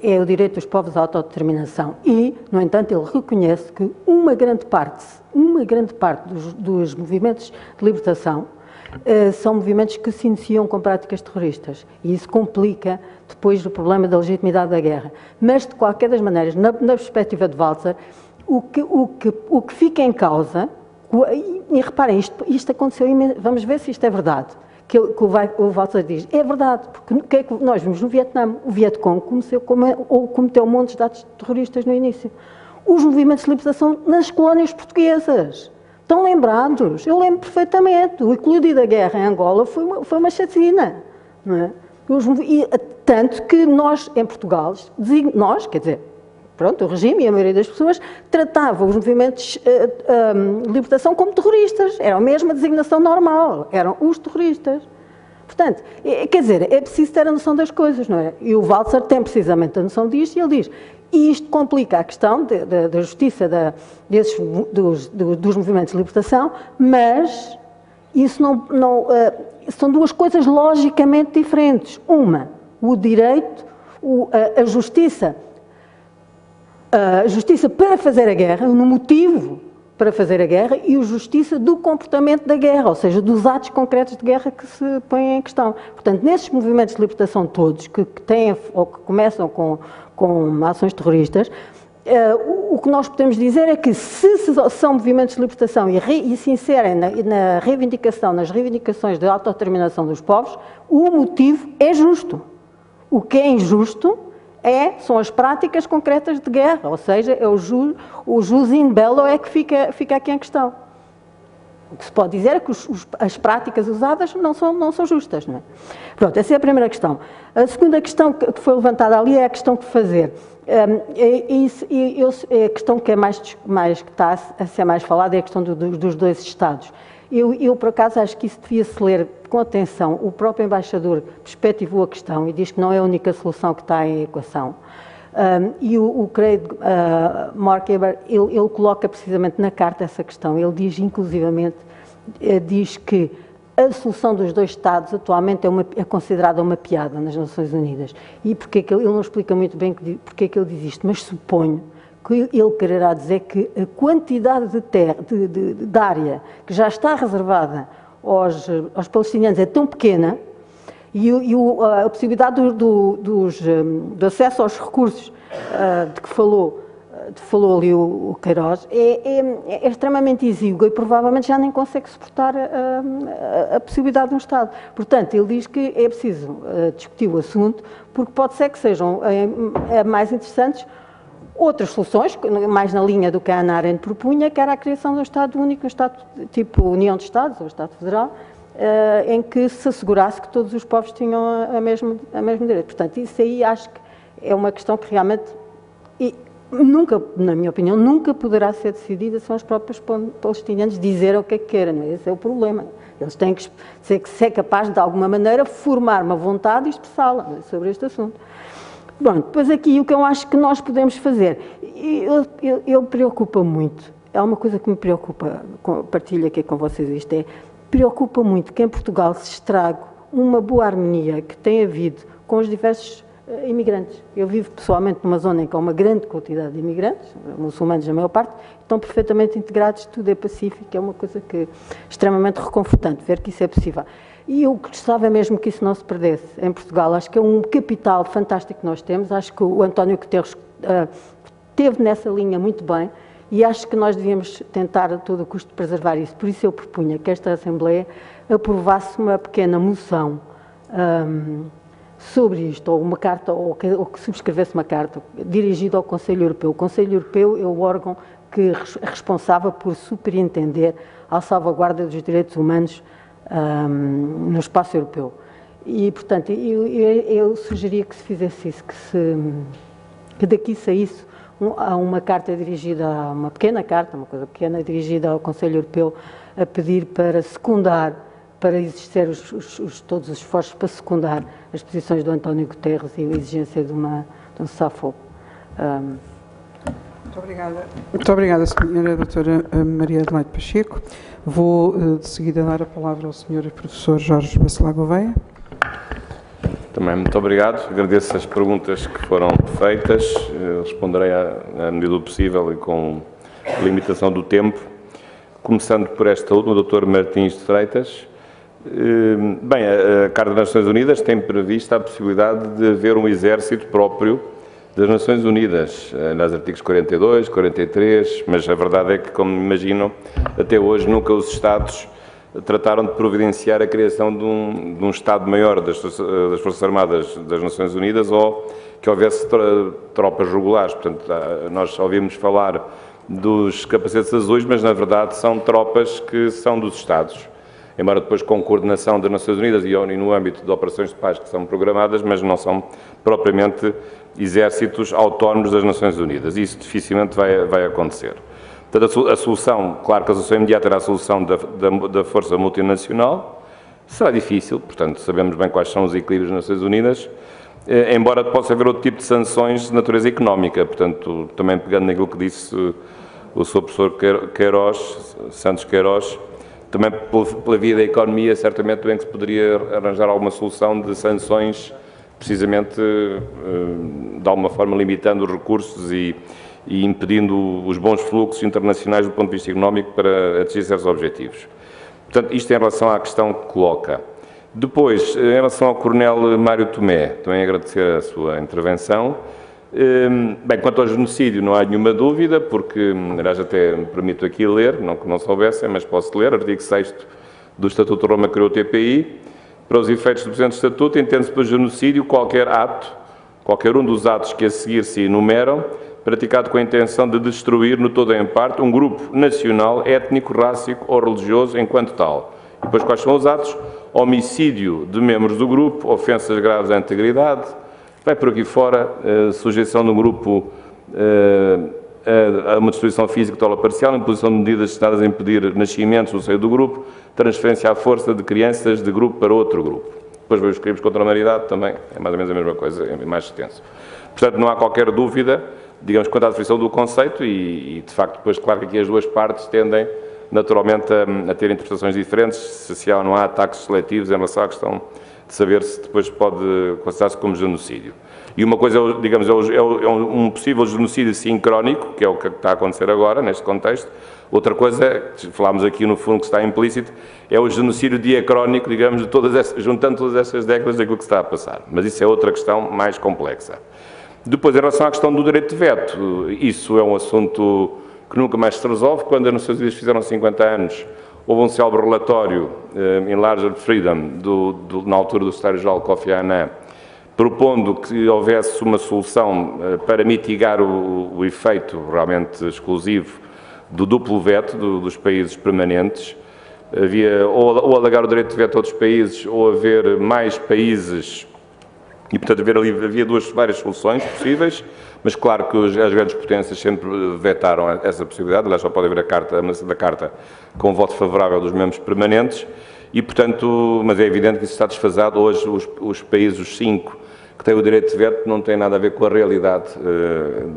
é o direito dos povos à autodeterminação e, no entanto, ele reconhece que uma grande parte dos movimentos de libertação são movimentos que se iniciam com práticas terroristas e isso complica depois o problema da legitimidade da guerra. Mas, de qualquer das maneiras, na perspectiva de Walzer, o que fica em causa, e reparem, isto aconteceu, vamos ver se isto é verdade, que o Walzer diz, é verdade, porque o que é que nós vimos no Vietnã? O Vietcong cometeu montes de atos terroristas no início. Os movimentos de libertação nas colónias portuguesas, estão lembrados? Eu lembro perfeitamente, o eclúdio da guerra em Angola foi uma chacina, não é? Tanto que nós, em Portugal, quer dizer, pronto, o regime e a maioria das pessoas tratavam os movimentos de libertação como terroristas. Era a mesma designação normal, eram os terroristas. Portanto, quer dizer, é preciso ter a noção das coisas, não é? E o Walzer tem precisamente a noção disto e ele diz, e isto complica a questão da justiça dos movimentos de libertação, mas isso são duas coisas logicamente diferentes. Uma, o direito, a justiça para fazer a guerra, no motivo para fazer a guerra, e a justiça do comportamento da guerra, ou seja, dos atos concretos de guerra que se põem em questão. Portanto, nesses movimentos de libertação todos, que têm ou que começam com ações terroristas, o que nós podemos dizer é que se são movimentos de libertação e se inserem nas reivindicações de autodeterminação dos povos, o motivo é justo. O que é injusto são as práticas concretas de guerra, ou seja, é o jus in bello é que fica aqui em questão. O que se pode dizer é que as práticas usadas não são justas, não é? Pronto, essa é a primeira questão. A segunda questão que foi levantada ali é a questão que fazer. É a questão que que está a ser mais falada é a questão dos dois Estados. Eu, por acaso, acho que isso devia-se ler com atenção. O próprio embaixador perspectivou a questão e diz que não é a única solução que está em equação. E o Craig Morkeber, ele coloca precisamente na carta essa questão. Ele diz, inclusivamente, diz que a solução dos dois Estados atualmente é considerada uma piada nas Nações Unidas. E porque é que ele não explica muito bem porque é que ele diz isto, mas suponho que ele quererá dizer que a quantidade de terra, de área que já está reservada aos palestinianos é tão pequena E a possibilidade do acesso aos recursos de que falou ali o Queiroz é extremamente exígua e provavelmente já nem consegue suportar a possibilidade de um Estado. Portanto, ele diz que é preciso discutir o assunto, porque pode ser que sejam mais interessantes outras soluções, mais na linha do que a Hannah Arendt propunha, que era a criação de um Estado único, um Estado tipo União de Estados, ou Estado Federal, em que se assegurasse que todos os povos tinham a mesmo direito. Portanto, isso aí acho que é uma questão que realmente, nunca, na minha opinião, nunca poderá ser decidida, são os próprios palestinianos dizer o que é que querem, não é? Esse é o problema. Eles têm que ser capazes, de alguma maneira, formar uma vontade e expressá-la sobre este assunto. Bom, depois aqui o que eu acho que nós podemos fazer, ele preocupa muito, é uma coisa que me preocupa, partilho aqui com vocês isto, preocupa muito que em Portugal se estrague uma boa harmonia que tem havido com os diversos imigrantes. Eu vivo pessoalmente numa zona em que há uma grande quantidade de imigrantes, muçulmanos a maior parte, estão perfeitamente integrados, tudo é pacífico, é uma coisa que é extremamente reconfortante ver que isso é possível. E eu gostava mesmo que isso não se perdesse em Portugal. Acho que é um capital fantástico que nós temos. Acho que o António Guterres teve nessa linha muito bem e acho que nós devíamos tentar a todo custo preservar isso. Por isso eu propunha que esta Assembleia aprovasse uma pequena moção sobre isto, ou uma carta, ou que subscrevesse uma carta dirigida ao Conselho Europeu. O Conselho Europeu é o órgão que é responsável por superintender a salvaguarda dos direitos humanos no espaço europeu. E, portanto, eu sugeria que se fizesse isso, que daqui saísse uma carta dirigida, uma pequena carta, uma coisa pequena, dirigida ao Conselho Europeu, a pedir para secundar, para exercer todos os esforços para secundar as posições do António Guterres e a exigência de um cessar-fogo. Muito obrigada, Sra. Doutora Maria Adelaide Pacheco. Vou, de seguida, dar a palavra ao Sr. Professor Jorge Bacelar Gouveia. Também muito obrigado. Agradeço as perguntas que foram feitas. Responderei à medida do possível e com limitação do tempo. Começando por esta última, o Dr. Martins de Freitas. Bem, a Carta das Nações Unidas tem prevista a possibilidade de haver um exército próprio das Nações Unidas, nos artigos 42, 43, mas a verdade é que, como imaginam, até hoje nunca os Estados trataram de providenciar a criação de um Estado-Maior das Forças Armadas das Nações Unidas ou que houvesse tropas regulares. Portanto, nós ouvimos falar dos capacetes azuis, mas na verdade são tropas que são dos Estados. Embora depois com coordenação das Nações Unidas e no âmbito de operações de paz que são programadas, mas não são propriamente exércitos autónomos das Nações Unidas. Isso dificilmente vai acontecer. Portanto, a solução, claro que a solução imediata era a solução da força multinacional, será difícil, portanto, sabemos bem quais são os equilíbrios das Nações Unidas, embora possa haver outro tipo de sanções de natureza económica, portanto, também pegando naquilo que disse o Sr. Professor Queiroz, Santos Queiroz, também pela via da economia, certamente também que se poderia arranjar alguma solução de sanções, precisamente, de alguma forma, limitando os recursos e impedindo os bons fluxos internacionais do ponto de vista económico para atingir certos objetivos. Portanto, isto em relação à questão que coloca. Depois, em relação ao Coronel Mário Tomé, também agradecer a sua intervenção. Bem, quanto ao genocídio não há nenhuma dúvida, porque, aliás, até me permito aqui ler, não que não soubessem, mas posso ler, artigo 6º do Estatuto de Roma criou o TPI. Para os efeitos do presente Estatuto, entende-se por genocídio qualquer um dos atos que a seguir se enumeram, praticado com a intenção de destruir, no todo ou em parte, um grupo nacional, étnico, rássico ou religioso enquanto tal. E depois quais são os atos? Homicídio de membros do grupo, ofensas graves à integridade, vai por aqui fora, sujeição de um grupo a uma destruição física total ou parcial, imposição de medidas destinadas a impedir nascimentos no seio do grupo, transferência à força de crianças de grupo para outro grupo. Depois veio os crimes contra a humanidade, também é mais ou menos a mesma coisa, é mais extenso. Portanto, não há qualquer dúvida, digamos, quanto à definição do conceito e de facto, depois, claro que aqui as duas partes tendem naturalmente a ter interpretações diferentes, se há ou não há ataques seletivos em relação à questão de saber se depois pode considerar-se como genocídio. E uma coisa, digamos, é um possível genocídio sincrónico, que é o que está a acontecer agora, neste contexto. Outra coisa, falámos aqui no fundo que está implícito, é o genocídio diacrónico, digamos, juntando todas essas décadas daquilo que se está a passar. Mas isso é outra questão mais complexa. Depois, em relação à questão do direito de veto, isso é um assunto que nunca mais se resolve. Quando as Nações Unidas fizeram 50 anos, houve um célebre relatório em Larger Freedom, na altura do secretário-geral Kofi Annan, propondo que houvesse uma solução para mitigar o efeito realmente exclusivo do duplo veto dos países permanentes. Havia ou alargar o direito de veto a outros países ou haver mais países e, portanto, havia várias soluções possíveis, mas claro que as grandes potências sempre vetaram essa possibilidade. Aliás, só pode haver a mudança da Carta com voto favorável dos membros permanentes e, portanto, mas é evidente que isso está desfasado. Hoje os países, os 5, que têm o direito de veto, não tem nada a ver com a realidade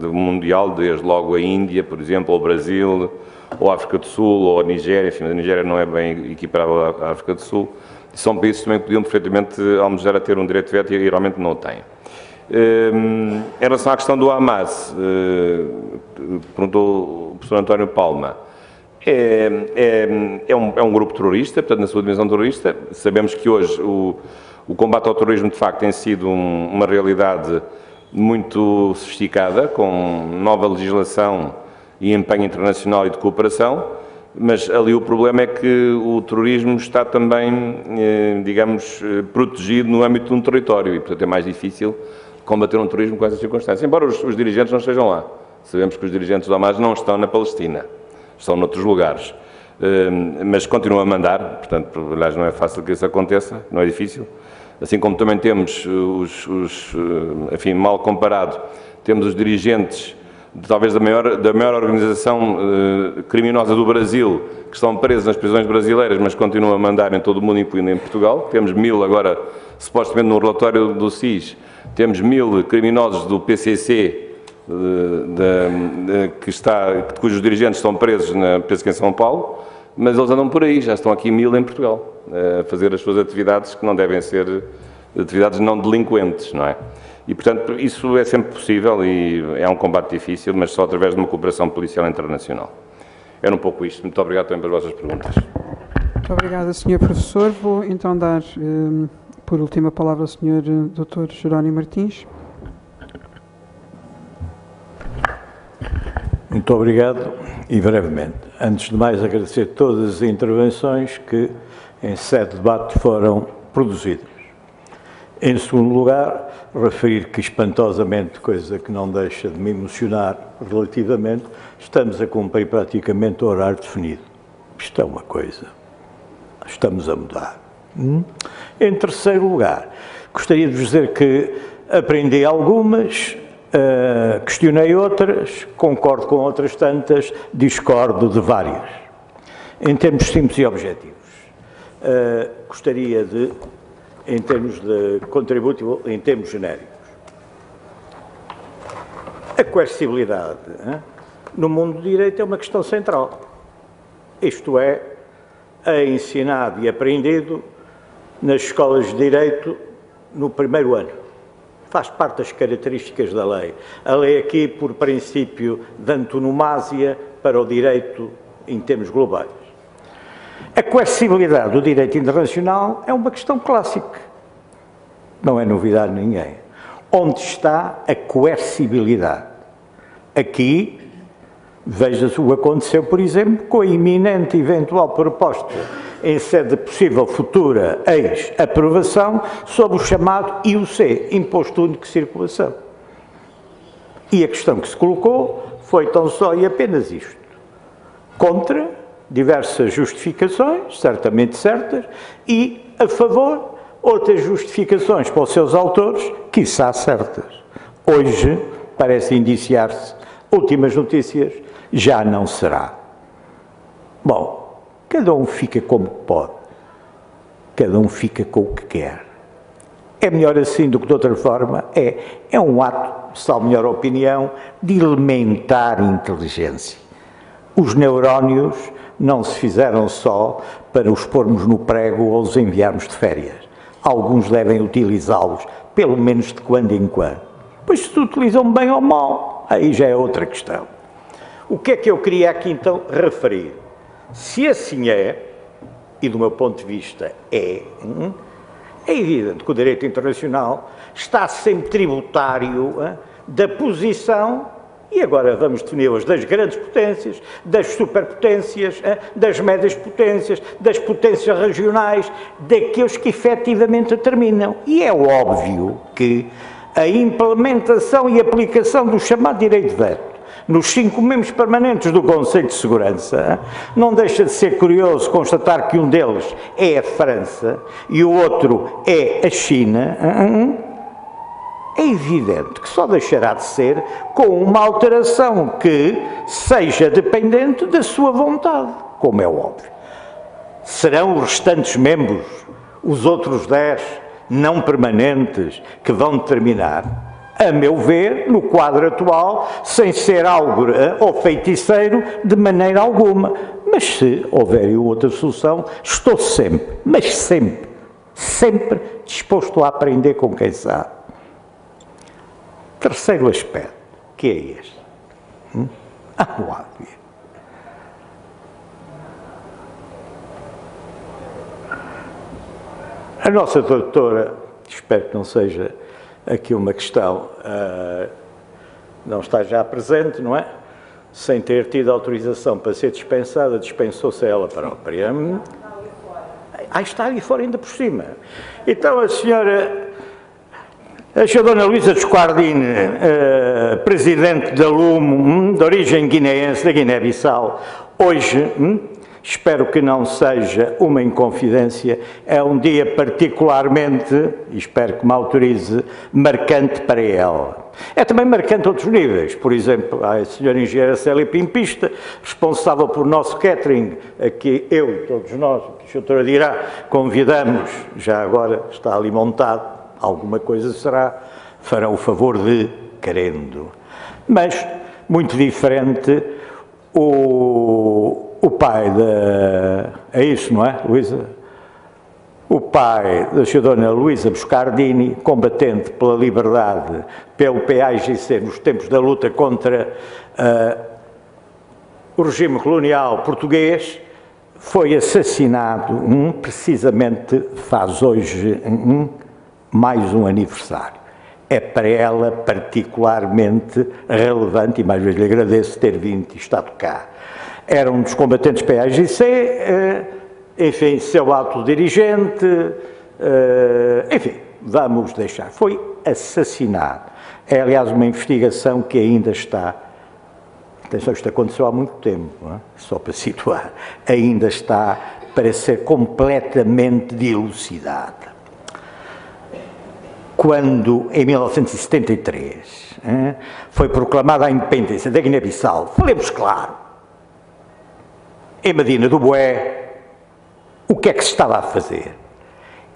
mundial, desde logo a Índia, por exemplo, ou o Brasil, ou a África do Sul, ou a Nigéria. Enfim, a Nigéria não é bem equiparável à África do Sul. São países que também podiam perfeitamente almejar a ter um direito de veto e realmente não o têm. Em relação à questão do Hamas, perguntou o professor António Palma, é um grupo terrorista, portanto, na sua dimensão terrorista. Sabemos que hoje o combate ao terrorismo, de facto, tem sido uma realidade muito sofisticada, com nova legislação e empenho internacional e de cooperação, mas ali o problema é que o terrorismo está também, digamos, protegido no âmbito de um território e, portanto, é mais difícil combater um terrorismo com essas circunstâncias, embora os dirigentes não estejam lá. Sabemos que os dirigentes do Hamas não estão na Palestina, estão noutros lugares, mas continuam a mandar, portanto, aliás, não é fácil que isso aconteça, não é difícil. Assim como também temos enfim, mal comparado, temos os dirigentes talvez da maior organização criminosa do Brasil, que estão presos nas prisões brasileiras, mas continuam a mandar em todo o mundo, incluindo em Portugal. Temos 1000 agora, supostamente no relatório do SIS, temos 1000 criminosos do PCC, cujos dirigentes estão presos, penso que em São Paulo, mas eles andam por aí, já estão aqui 1000 em Portugal, a fazer as suas atividades que não devem ser atividades não delinquentes, não é? E, portanto, isso é sempre possível e é um combate difícil, mas só através de uma cooperação policial internacional. Era um pouco isto. Muito obrigado também pelas vossas perguntas. Muito obrigada, Sr. Professor. Vou então dar, por última palavra, ao Sr. Dr. Jerónimo Martins. Muito obrigado e brevemente. Antes de mais, agradecer todas as intervenções que, em sede de debate, foram produzidas. Em segundo lugar, referir que espantosamente, coisa que não deixa de me emocionar relativamente, estamos a cumprir praticamente o horário definido. Isto é uma coisa. Estamos a mudar. Em terceiro lugar, gostaria de vos dizer que aprendi algumas, questionei outras, concordo com outras tantas, discordo de várias. Em termos simples e objetivos, gostaria de, em termos de contributo, em termos genéricos, a coercibilidade no mundo do direito é uma questão central. Isto é ensinado e aprendido nas escolas de direito no primeiro ano. Faz parte das características da lei. A lei aqui, por princípio de antonomasia para o direito em termos globais. A coercibilidade do direito internacional é uma questão clássica. Não é novidade a ninguém. Onde está a coercibilidade? Aqui, veja-se o que aconteceu, por exemplo, com a iminente eventual proposta em sede de possível futura ex-aprovação sobre o chamado IUC, Imposto Único de Circulação. E a questão que se colocou foi tão só e apenas isto. Contra diversas justificações, certamente certas, e a favor outras justificações para os seus autores, quiçá certas. Hoje, parece indiciar-se, últimas notícias, já não será. Bom, cada um fica como pode, cada um fica com o que quer. É melhor assim do que de outra forma, é um ato, salvo melhor opinião, de elementar inteligência. Os neurónios não se fizeram só para os pormos no prego ou os enviarmos de férias. alguns devem utilizá-los, pelo menos de quando em quando. Pois se utilizam bem ou mal, aí já é outra questão. O que é que eu queria aqui então referir? Se assim é, e do meu ponto de vista é evidente que o direito internacional está sempre tributário da posição, e agora vamos defini-las, das grandes potências, das superpotências, das médias potências, das potências regionais, daqueles que efetivamente determinam. E é óbvio que a implementação e aplicação do chamado direito de veto nos 5 membros permanentes do Conselho de Segurança, não deixa de ser curioso constatar que um deles é a França e o outro é a China. É evidente que só deixará de ser com uma alteração que seja dependente da sua vontade, como é óbvio. Serão os restantes membros, os outros 10 não permanentes, que vão determinar, a meu ver, no quadro atual, sem ser algo ou feiticeiro de maneira alguma. Mas se houver outra solução, estou sempre, mas sempre disposto a aprender com quem sabe. Terceiro aspecto, que é este. Vamos lá ver. A nossa doutora, espero que não seja aqui uma questão, não está já presente, não é? Sem ter tido autorização para ser dispensada, dispensou-se ela própria. Está ali fora ainda por cima. Então a senhora Dona Luísa Boscardini, presidente da LUM, de origem guineense, da Guiné-Bissau, hoje, espero que não seja uma inconfidência, é um dia particularmente, e espero que me autorize, marcante para ela. É também marcante a outros níveis, por exemplo, a senhora engenheira Célia Pimpista, responsável por nosso catering, aqui eu e todos nós, que a doutora dirá, convidamos, já agora está ali montado, alguma coisa será, farão o favor de, querendo. Mas, muito diferente, o pai da... É isso, não é, Luísa? O pai da sra. Dona Luísa Boscardini, combatente pela liberdade, pelo PAIGC nos tempos da luta contra o regime colonial português, foi assassinado, precisamente faz hoje mais um aniversário. É para ela particularmente relevante, e mais vezes lhe agradeço ter vindo e estado cá. Era um dos combatentes PAIGC, enfim, seu autodirigente, enfim, vamos deixar. Foi assassinado. É, aliás, uma investigação que ainda está, atenção, isto aconteceu há muito tempo, não é? Só para situar, ainda está para ser completamente dilucidada. Quando, em 1973, foi proclamada a independência da Guiné-Bissau, falemos claro, em Medina do Bué, o que é que se estava a fazer?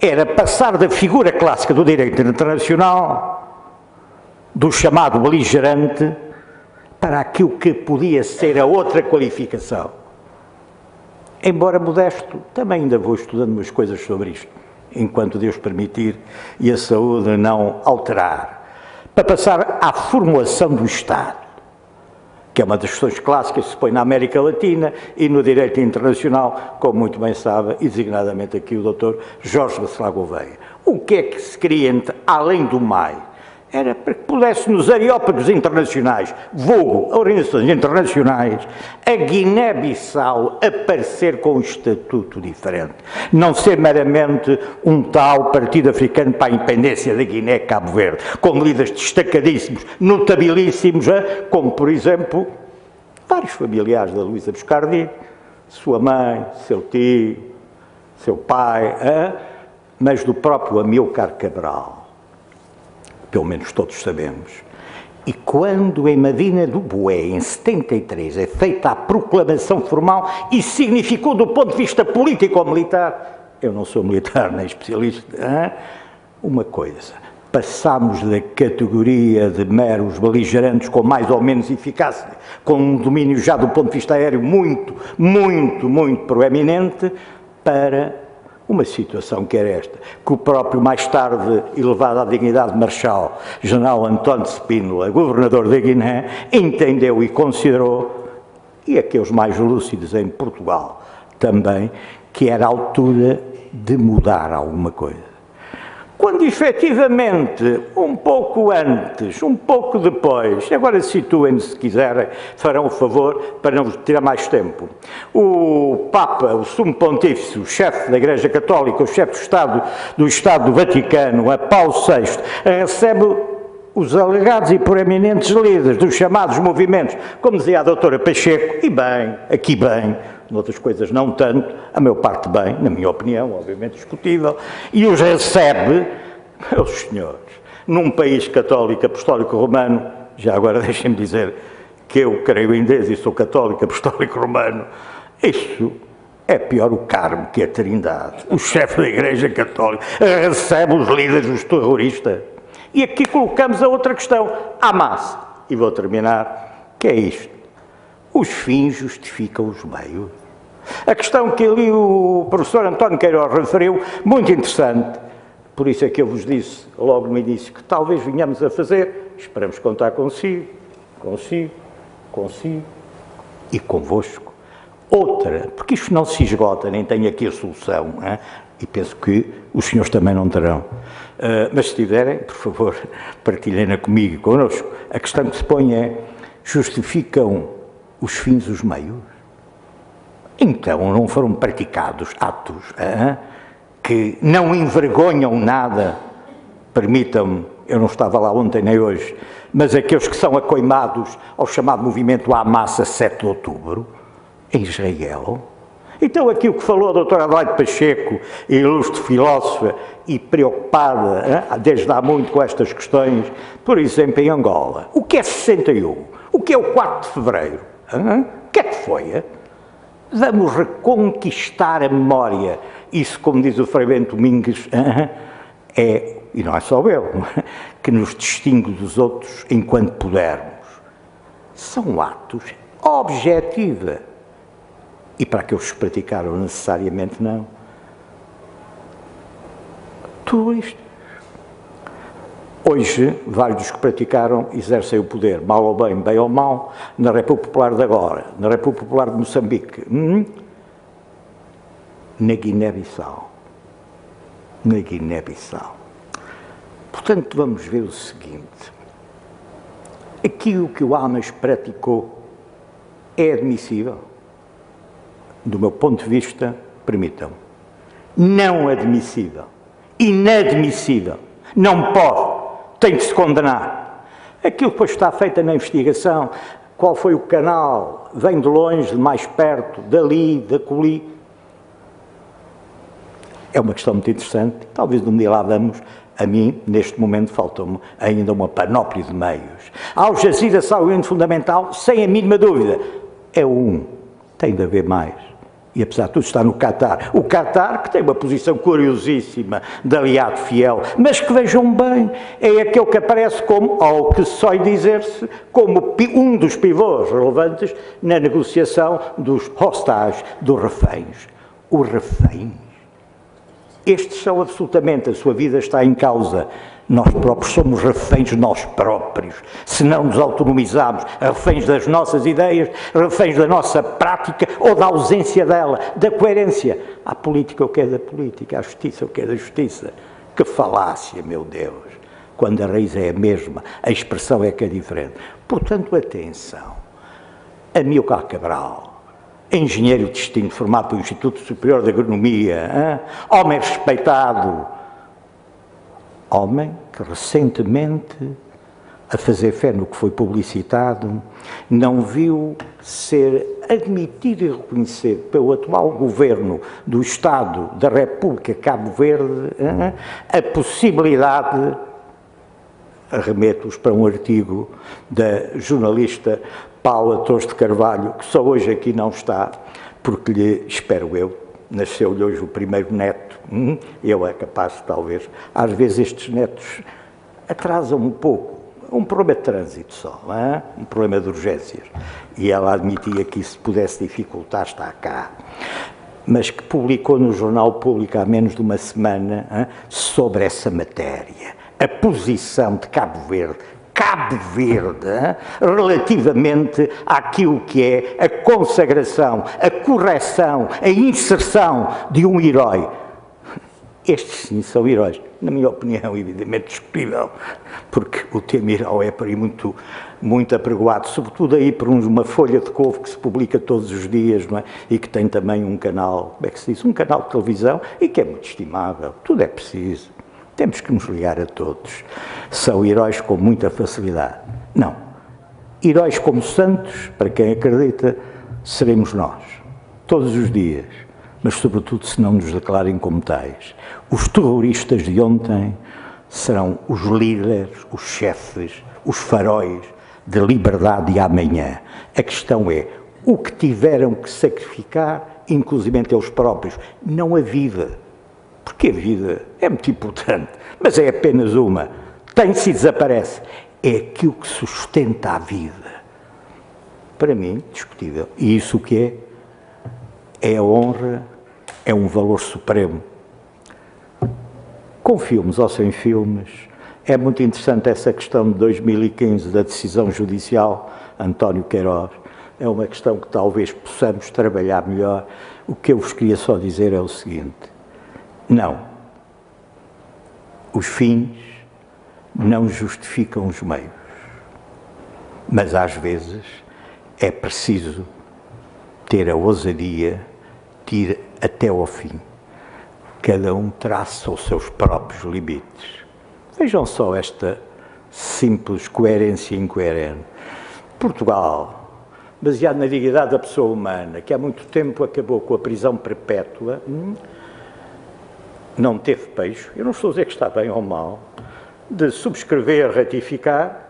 Era passar da figura clássica do direito internacional, do chamado beligerante, para aquilo que podia ser a outra qualificação. Embora modesto, também ainda vou estudando umas coisas sobre isto, enquanto Deus permitir e a saúde não alterar, para passar à formulação do Estado, que é uma das questões clássicas que se põe na América Latina e no direito internacional, como muito bem sabe, e designadamente aqui o Dr. Jorge Bacelar Gouveia. O que é que se queria, além do mais? Era para que pudesse nos areópagos internacionais, vulgo, organizações internacionais, a Guiné-Bissau aparecer com um estatuto diferente. Não ser meramente um tal partido africano para a independência da Guiné-Cabo Verde, com líderes destacadíssimos, notabilíssimos, como, por exemplo, vários familiares da Luísa Boscardini, sua mãe, seu tio, seu pai, mas do próprio Amílcar Cabral. Pelo menos todos sabemos. E quando em Medina do Bué, em 73, é feita a proclamação formal e significou do ponto de vista político ou militar, eu não sou militar nem especialista, uma coisa, passámos da categoria de meros beligerantes com mais ou menos eficácia, com um domínio já do ponto de vista aéreo muito proeminente, para uma situação que era esta, que o próprio, mais tarde elevado à dignidade de Marechal, General António de Spínola, governador da Guiné, entendeu e considerou, e aqueles mais lúcidos em Portugal também, que era a altura de mudar alguma coisa. Quando efetivamente, um pouco antes, um pouco depois, agora situem-se se quiserem, farão o favor para não tirar mais tempo, o Papa, o Sumo Pontífice, o chefe da Igreja Católica, o chefe do Estado do Vaticano, a Paulo VI, recebe os alegados e proeminentes líderes dos chamados movimentos, como dizia a doutora Pacheco, e bem, aqui bem, noutras coisas não tanto, a maior parte bem, na minha opinião, obviamente discutível, e os recebe, meus senhores, num país católico, apostólico romano, já agora deixem-me dizer que eu creio em Deus e sou católico, apostólico romano, isso é pior o Carmo que a Trindade. O chefe da Igreja Católica recebe os líderes dos terroristas. E aqui colocamos a outra questão, Hamas, e vou terminar, que é isto. Os fins justificam os meios. A questão que ali o professor António Queiroz referiu, muito interessante, por isso é que eu vos disse logo no início que talvez venhamos a fazer, esperamos contar consigo e convosco. Outra, porque isto não se esgota, nem tem aqui a solução, hein? E penso que os senhores também não terão. Mas se tiverem, por favor, partilhem-na comigo e connosco. A questão que se põe é, justificam os fins os meios? Então não foram praticados atos que não envergonham nada, permitam-me, eu não estava lá ontem nem hoje, mas aqueles que são acoimados ao chamado movimento Hamas a 7 de outubro, em Israel. Então aquilo que falou a doutora Adelaide Pacheco, ilustre filósofa e preocupada desde há muito com estas questões, por exemplo, em Angola. O que é 61? O que é o 4 de fevereiro? O que é que foi? Vamos reconquistar a memória. Isso, como diz o Frei Bento Domingues, é, e não é só eu, que nos distingue dos outros enquanto pudermos. São atos objetivos. E para que os praticaram necessariamente não. Tudo isto. Hoje, vários dos que praticaram exercem o poder, mal ou bem, bem ou mal, na República Popular de agora, na República Popular de Moçambique, na Guiné-Bissau. Na Guiné-Bissau. Portanto, vamos ver o seguinte. Aquilo que o Hamas praticou é admissível? Do meu ponto de vista, permitam, não admissível, inadmissível, não pode, tem que se condenar. Aquilo que depois está feito na investigação, qual foi o canal, vem de longe, de mais perto, dali, daqui, é uma questão muito interessante, talvez um dia lá vamos. A mim, neste momento, falta-me ainda uma panóplia de meios. Ao Jazeera Saúde fundamental, sem a mínima dúvida, é tem de haver mais. E apesar de tudo está no Qatar. O Qatar, que tem uma posição curiosíssima de aliado fiel, mas que vejam bem, é aquele que aparece como, ao que só dizer-se, como um dos pivôs relevantes na negociação dos hostage, dos reféns. Os reféns. Estes são absolutamente, a sua vida está em causa. Nós próprios somos reféns de nós próprios, se não nos autonomizarmos, reféns das nossas ideias, reféns da nossa prática ou da ausência dela, da coerência. A política, o que é da política, a justiça, o que é da justiça. Que falácia, meu Deus, quando a raiz é a mesma, a expressão é que é diferente. Portanto, atenção, Amílcar Cabral, engenheiro distinto formado pelo Instituto Superior de Agronomia, homem respeitado, homem que recentemente, a fazer fé no que foi publicitado, não viu ser admitido e reconhecido pelo atual governo do Estado da República Cabo Verde a possibilidade, remeto-os para um artigo da jornalista Paula Torres de Carvalho, que só hoje aqui não está, porque lhe, espero eu, nasceu-lhe hoje o primeiro neto, ele é capaz, talvez, às vezes estes netos atrasam um pouco, um problema de trânsito só, um problema de urgências, e ela admitia que isso pudesse dificultar estar cá. mas que publicou no Jornal Público há menos de uma semana sobre essa matéria. A posição de Cabo Verde, relativamente àquilo que é a consagração, a correção, a inserção de um herói. Estes sim são heróis. Na minha opinião, evidentemente discutível, porque o termo herói é por aí muito apregoado, sobretudo aí por uma folha de couve que se publica todos os dias, não é? E que tem também um canal, como é que se diz? Um canal de televisão e que é muito estimável. Tudo é preciso. Temos que nos ligar a todos. São heróis com muita facilidade. Não. Heróis como santos, para quem acredita, seremos nós. Todos os dias. Mas, sobretudo, se não nos declarem como tais. Os terroristas de ontem serão os líderes, os chefes, os faróis da liberdade de amanhã. A questão é o que tiveram que sacrificar, inclusive eles próprios, não a vida. Porque a vida é muito importante, mas é apenas uma. Tem-se e desaparece. É aquilo que sustenta a vida. Para mim, discutível. E isso o que é? É a honra, é um valor supremo. Com filmes ou sem filmes, é muito interessante essa questão de 2015 da decisão judicial, António Queiroz. É uma questão que talvez possamos trabalhar melhor. O que eu vos queria só dizer é o seguinte: não. Os fins não justificam os meios. Mas às vezes é preciso ter a ousadia de ir até ao fim. Cada um traça os seus próprios limites. Vejam só esta simples coerência incoerente. Portugal, baseado na dignidade da pessoa humana, que há muito tempo acabou com a prisão perpétua, não teve peixe, eu não estou a dizer que está bem ou mal, de subscrever, ratificar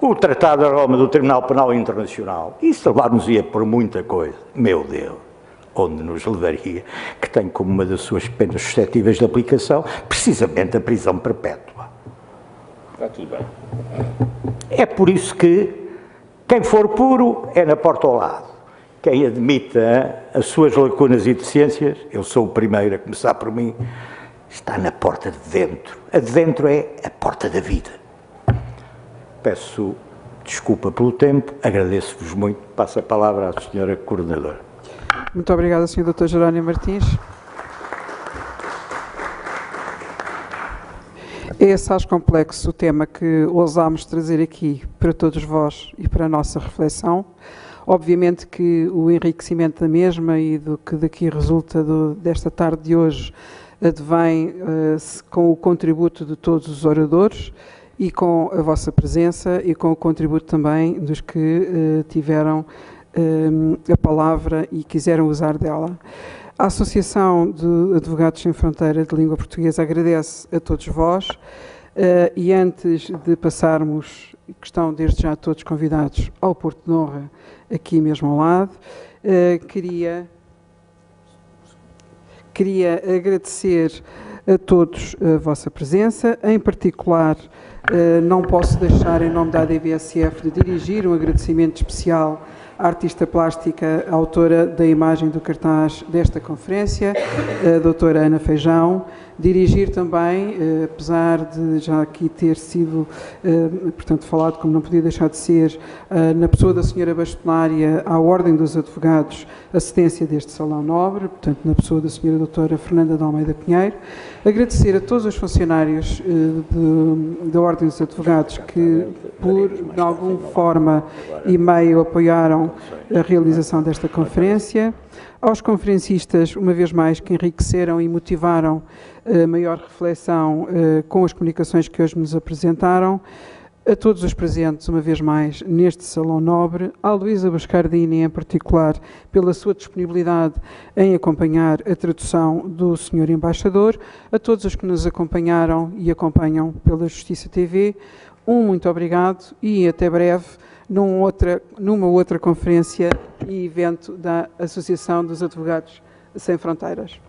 o Tratado de Roma do Tribunal Penal Internacional. Isso levar-nos-ia por muita coisa. Meu Deus, onde nos levaria, que tem como uma das suas penas suscetíveis de aplicação precisamente a prisão perpétua. Está tudo bem. É por isso que quem for puro é na porta ao lado. Quem admita as suas lacunas e deficiências, eu sou o primeiro a começar por mim, está na porta de dentro. A de dentro é a porta da vida. Peço desculpa pelo tempo, agradeço-vos muito. Passo a palavra à senhora coordenadora. Muito obrigada, Sr. Dr. Jerónimo Martins. É assaz complexo o tema que ousámos trazer aqui para todos vós e para a nossa reflexão. Obviamente que o enriquecimento da mesma e do que daqui resulta desta tarde de hoje advém com o contributo de todos os oradores e com a vossa presença e com o contributo também dos que tiveram a palavra e quiseram usar dela. A Associação de Advogados Sem Fronteira de Língua Portuguesa agradece a todos vós e antes de passarmos, que estão desde já todos convidados ao Porto de Honra, aqui mesmo ao lado, queria agradecer a todos a vossa presença, em particular não posso deixar em nome da ADVSF de dirigir um agradecimento especial à artista plástica, autora da imagem do cartaz desta conferência, a doutora Ana Feijão. Dirigir também, apesar de já aqui ter sido, portanto, falado, como não podia deixar de ser, na pessoa da senhora bastonária à Ordem dos Advogados, a cedência deste Salão Nobre, portanto, na pessoa da senhora doutora Fernanda de Almeida Pinheiro. Agradecer a todos os funcionários da Ordem dos Advogados que, de alguma forma e meio, apoiaram a realização desta conferência. Aos conferencistas, uma vez mais, que enriqueceram e motivaram a maior reflexão com as comunicações que hoje nos apresentaram. A todos os presentes, uma vez mais, neste Salão Nobre. À Luísa Bascardini, em particular, pela sua disponibilidade em acompanhar a tradução do Sr. Embaixador. A todos os que nos acompanharam e acompanham pela Justiça TV, muito obrigado e até breve numa outra conferência e evento da Associação dos Advogados Sem Fronteiras.